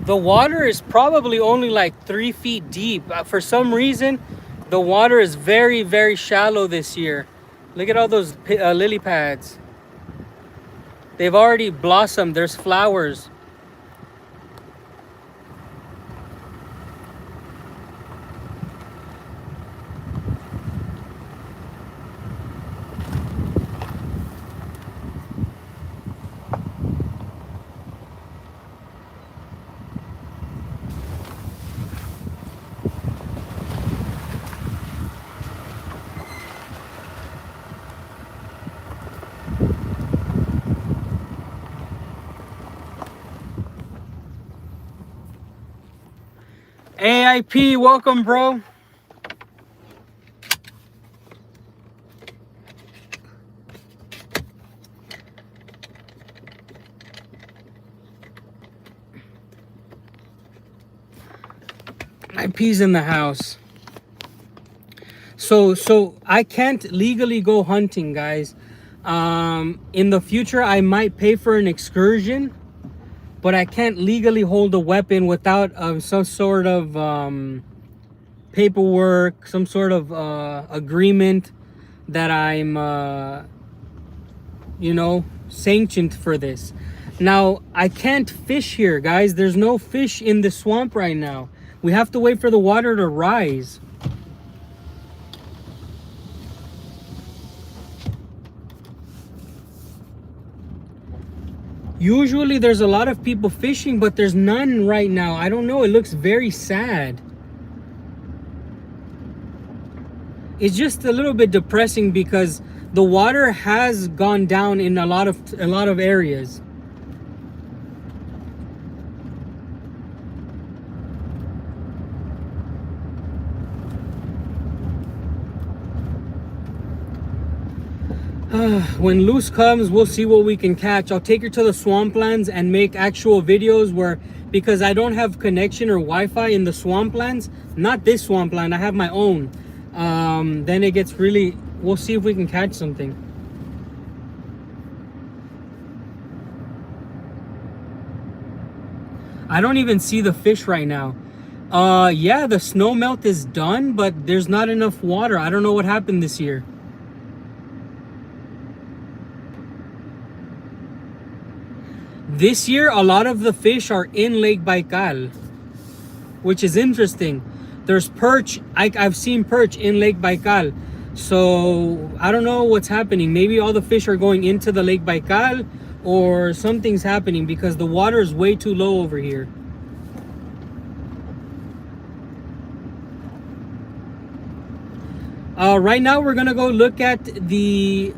The water is probably only like 3 feet deep. For some reason, the water is very, very shallow this year. Look at all those lily pads. They've already blossomed. There's flowers. AIP, welcome, bro. IP's in the house. So I can't legally go hunting, guys. In the future, I might pay for an excursion, but I can't legally hold a weapon without some sort of paperwork, some sort of agreement that I'm, you know, sanctioned for this. Now, I can't fish here, guys. There's no fish in the swamp right now. We have to wait for the water to rise. Usually there's a lot of people fishing, but there's none right now. I don't know, it looks very sad. It's just a little bit depressing because the water has gone down in a lot of areas. When Luz comes, we'll see what we can catch. I'll take her to the swamplands and make actual videos where, because I don't have connection or Wi-Fi in the swamplands, not this swampland, I have my own. Then it gets really, we'll see if we can catch something. I don't even see the fish right now. Yeah, the snow melt is done, but there's not enough water. I don't know what happened this year. This year, a lot of the fish are in Lake Baikal, which is interesting. There's perch. I've seen perch in Lake Baikal. So I don't know what's happening. Maybe all the fish are going into the Lake Baikal or something's happening because the water is way too low over here. Right now, we're going to go look at the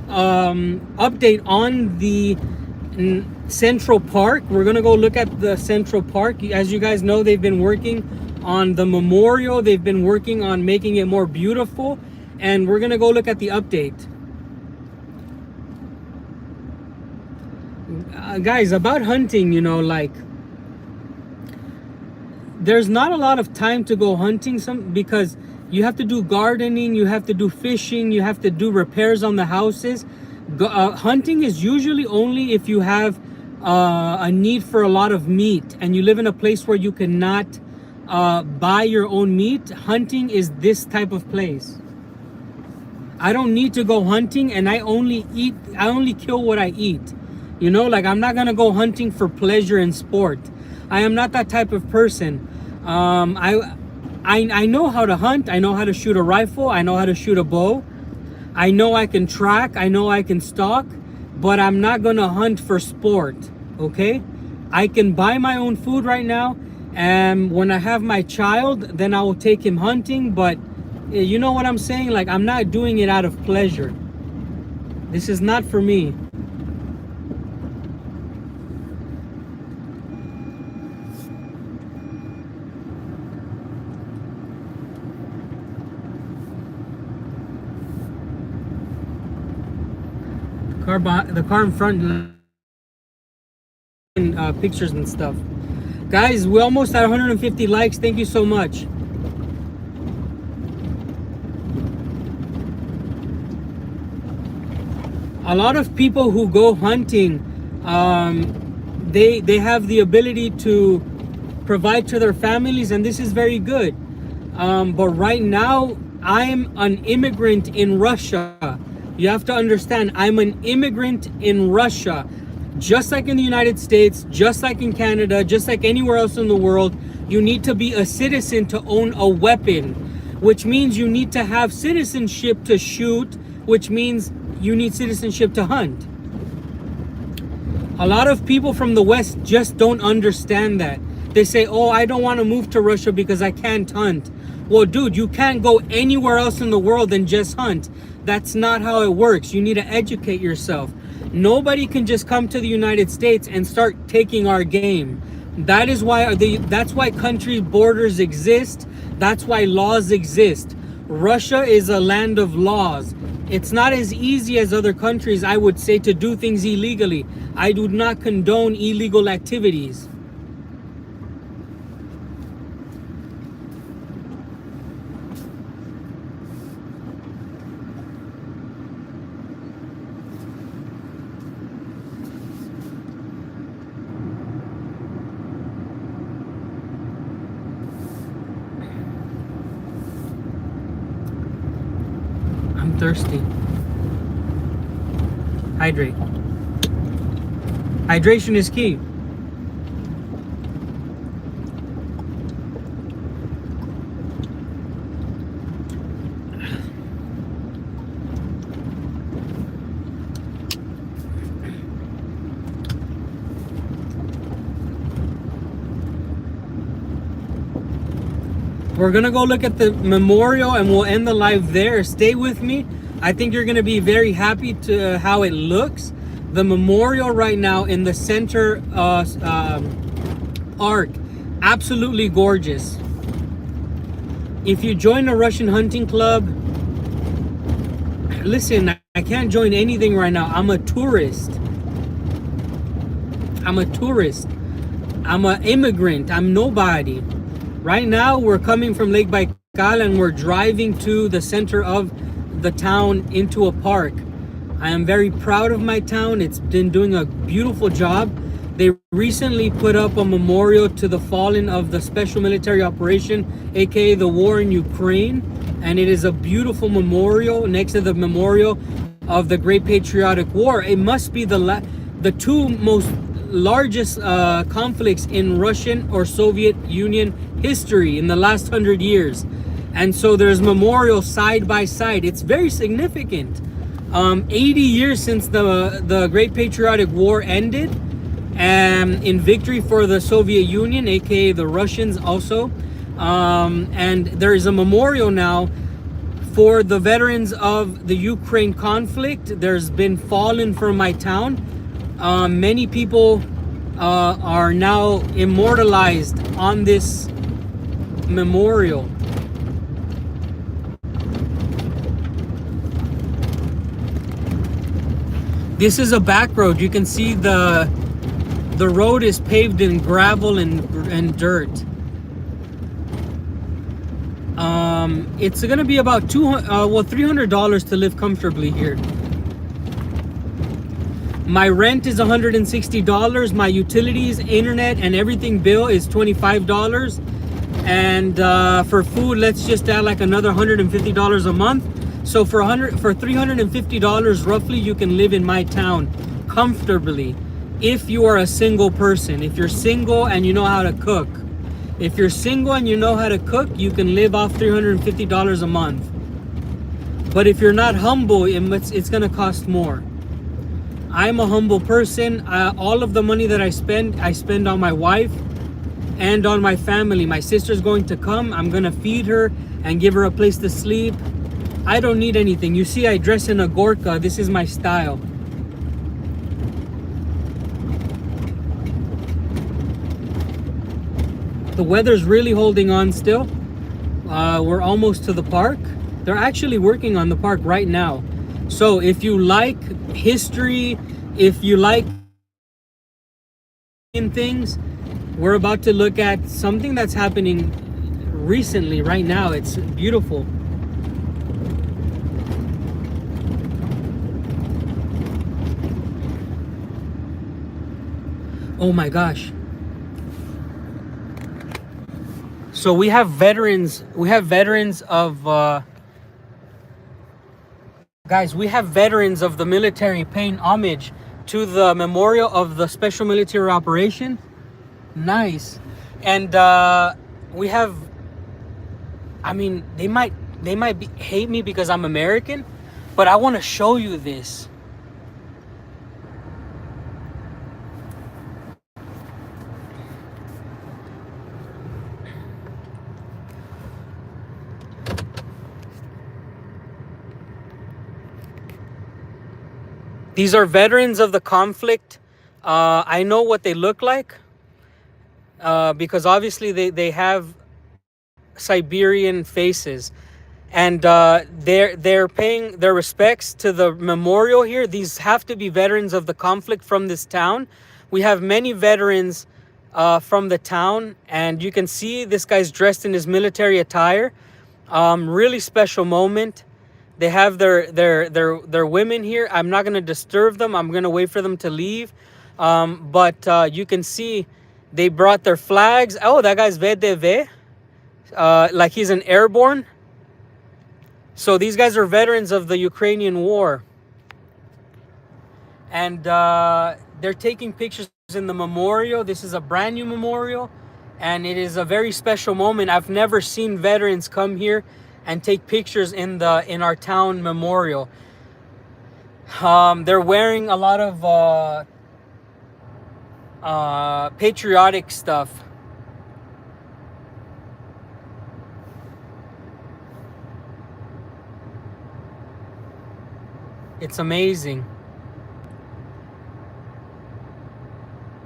update on the Central Park. We're gonna go look at the Central Park. As you guys know, they've been working on the memorial. They've been working on making it more beautiful, and we're gonna go look at the update. Guys, about hunting, you know, like there's not a lot of time to go hunting because you have to do gardening, you have to do fishing, you have to do repairs on the houses. Hunting is usually only if you have a need for a lot of meat and you live in a place where you cannot buy your own meat. Hunting is this type of place. I don't need to go hunting, and I only kill what I eat. You know, like I'm not gonna go hunting for pleasure and sport. I am not that type of person. I know how to hunt. I know how to shoot a rifle. I know how to shoot a bow. I know I can track. I know I can stalk, but I'm not gonna hunt for sport. Okay, I can buy my own food right now, and when I have my child, then I will take him hunting. But you know what I'm saying? Like, I'm not doing it out of pleasure. This is not for me. The car in front, pictures and stuff. Guys, we're almost at 150 likes. Thank you so much. A lot of people who go hunting, they have the ability to provide to their families, and this is very good. But right now, I'm an immigrant in Russia. You have to understand, I'm an immigrant in Russia. Just like in the United States, just like in Canada, just like anywhere else in the world, you need to be a citizen to own a weapon, which means you need to have citizenship to shoot, which means you need citizenship to hunt. A lot of people from the West just don't understand that. They say, oh, I don't want to move to Russia because I can't hunt. Well, dude, you can't go anywhere else in the world and just hunt. That's not how it works. You need to educate yourself. Nobody can just come to the United States and start taking our game. That's why country borders exist. That's why laws exist. Russia is a land of laws. It's not as easy as other countries, I would say, to do things illegally. I do not condone illegal activities. I'm thirsty. Hydrate. Hydration is key. We're gonna go look at the memorial and we'll end the live there. Stay with me. I think you're gonna be very happy to how it looks. The memorial right now in the center arc, absolutely gorgeous. If you join a Russian hunting club, listen, I can't join anything right now. I'm a tourist. I'm an immigrant. I'm nobody. Right now, we're coming from Lake Baikal and we're driving to the center of the town into a park. I am very proud of my town. It's been doing a beautiful job. They recently put up a memorial to the fallen of the special military operation, aka the war in Ukraine. And it is a beautiful memorial next to the memorial of the Great Patriotic War. It must be the two most largest conflicts in Russian or Soviet Union history in the last 100 years. And so there's memorials side by side. It's very significant. 80 years since the Great Patriotic War ended, in victory for the Soviet Union, aka the Russians also. And there is a memorial now for the veterans of the Ukraine conflict. There's been fallen from my town. Many people are now immortalized on this memorial. This is a back road. You can see the road is paved in gravel and dirt. It's gonna be about $300 to live comfortably here. My rent is $160. My utilities, internet, and everything bill is $25. And for food, let's just add like another $150 a month. So for $350 roughly, you can live in my town comfortably. If you are a single person, if you're single and you know how to cook, If you're single and you know how to cook, you can live off $350 a month. But if you're not humble, it's gonna cost more. I'm a humble person. All of the money that I spend on my wife and on my family. My sister's going to come. I'm gonna feed her and give her a place to sleep. I don't need anything. You see, I dress in a Gorka. This is my style. The weather's really holding on still. We're almost to the park. They're actually working on the park right now. So if you like history, if you like things, we're about to look at something that's happening recently right now. It's beautiful. Oh my gosh. So we have veterans of guys, we have veterans of the military paying homage to the memorial of the special military operation. Nice. And we have, I mean, they might hate me because I'm American, but I want to show you this. These are veterans of the conflict. I know what they look like because obviously they have Siberian faces, and they're paying their respects to the memorial here. These have to be veterans of the conflict from this town. We have many veterans from the town, and you can see this guy's dressed in his military attire. Really special moment. They have their women here. I'm not gonna disturb them. I'm gonna wait for them to leave. But you can see they brought their flags. Oh, that guy's VDV. Like he's an airborne. So these guys are veterans of the Ukrainian war. And they're taking pictures in the memorial. This is a brand new memorial, and it is a very special moment. I've never seen veterans come here and take pictures in our town memorial. They're wearing a lot of patriotic stuff. It's amazing.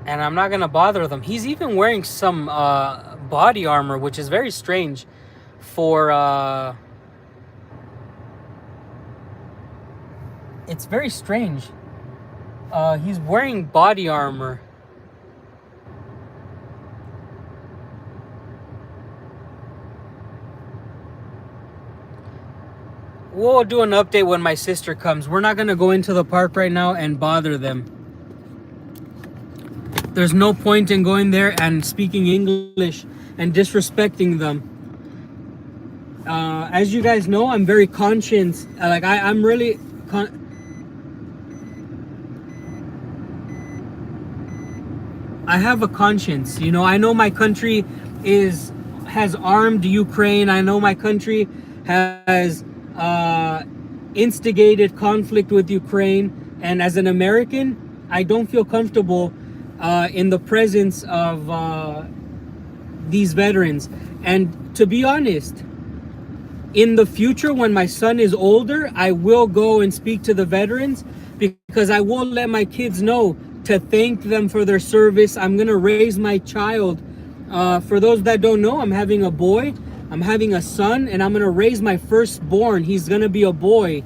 And I'm not gonna bother them. He's even wearing some body armor, which is very strange for it's very strange. He's wearing body armor. We'll do an update when my sister comes. We're not gonna go into the park right now and bother them. There's no point in going there and speaking English and disrespecting them. As you guys know, I'm very conscious. Like I'm really I have a conscience. You know, I know my country has armed Ukraine. I know my country has instigated conflict with Ukraine. And as an American, I don't feel comfortable in the presence of these veterans. And to be honest, in the future, when my son is older, I will go and speak to the veterans, because I will let my kids know to thank them for their service. I'm gonna raise my child. For those that don't know, I'm having a boy, I'm having a son, and I'm gonna raise my firstborn. He's gonna be a boy.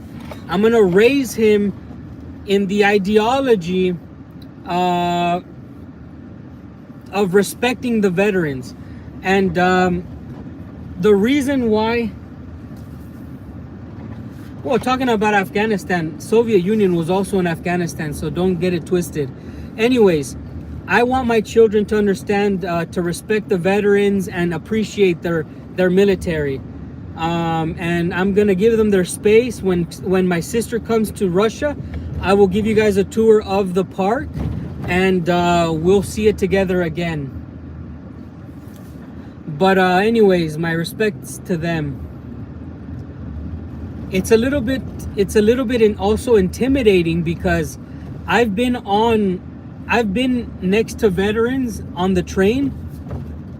I'm gonna raise him in the ideology of respecting the veterans. And the reason why, well, talking about Afghanistan, Soviet Union was also in Afghanistan, so don't get it twisted. Anyways, I want my children to understand, to respect the veterans and appreciate their military. And I'm gonna give them their space. When my sister comes to Russia, I will give you guys a tour of the park, and we'll see it together again. But anyways, my respects to them. It's a little bit also intimidating because I've been next to veterans on the train.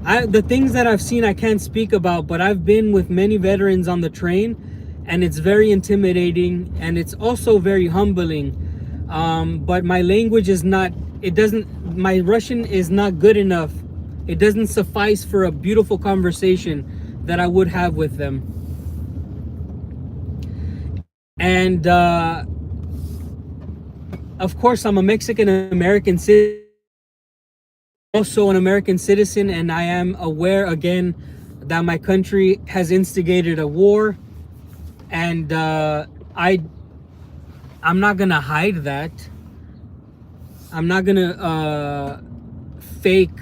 The things that I've seen I can't speak about, but I've been with many veterans on the train, and it's very intimidating, and it's also very humbling. But my language is not, my Russian is not good enough. It doesn't suffice for a beautiful conversation that I would have with them. And of course, I'm a Mexican American citizen, also an American citizen, and I am aware again that my country has instigated a war, and I'm not gonna hide that. I'm not gonna fake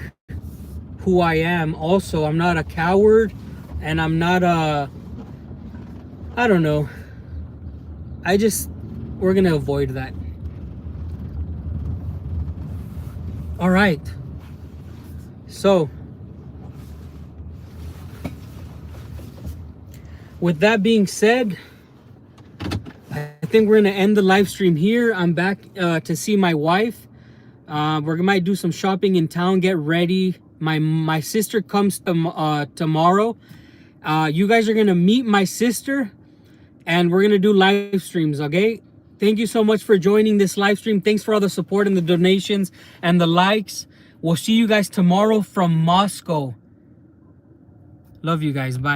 who I am. Also, I'm not a coward, and I'm not I don't know. We're gonna avoid that. All right. So, with that being said, I think we're gonna end the live stream here. I'm back to see my wife. We might do some shopping in town, get ready. My sister comes tomorrow. You guys are gonna meet my sister, and we're gonna do live streams, okay? Thank you so much for joining this live stream. Thanks for all the support and the donations and the likes. We'll see you guys tomorrow from Moscow. Love you guys. Bye.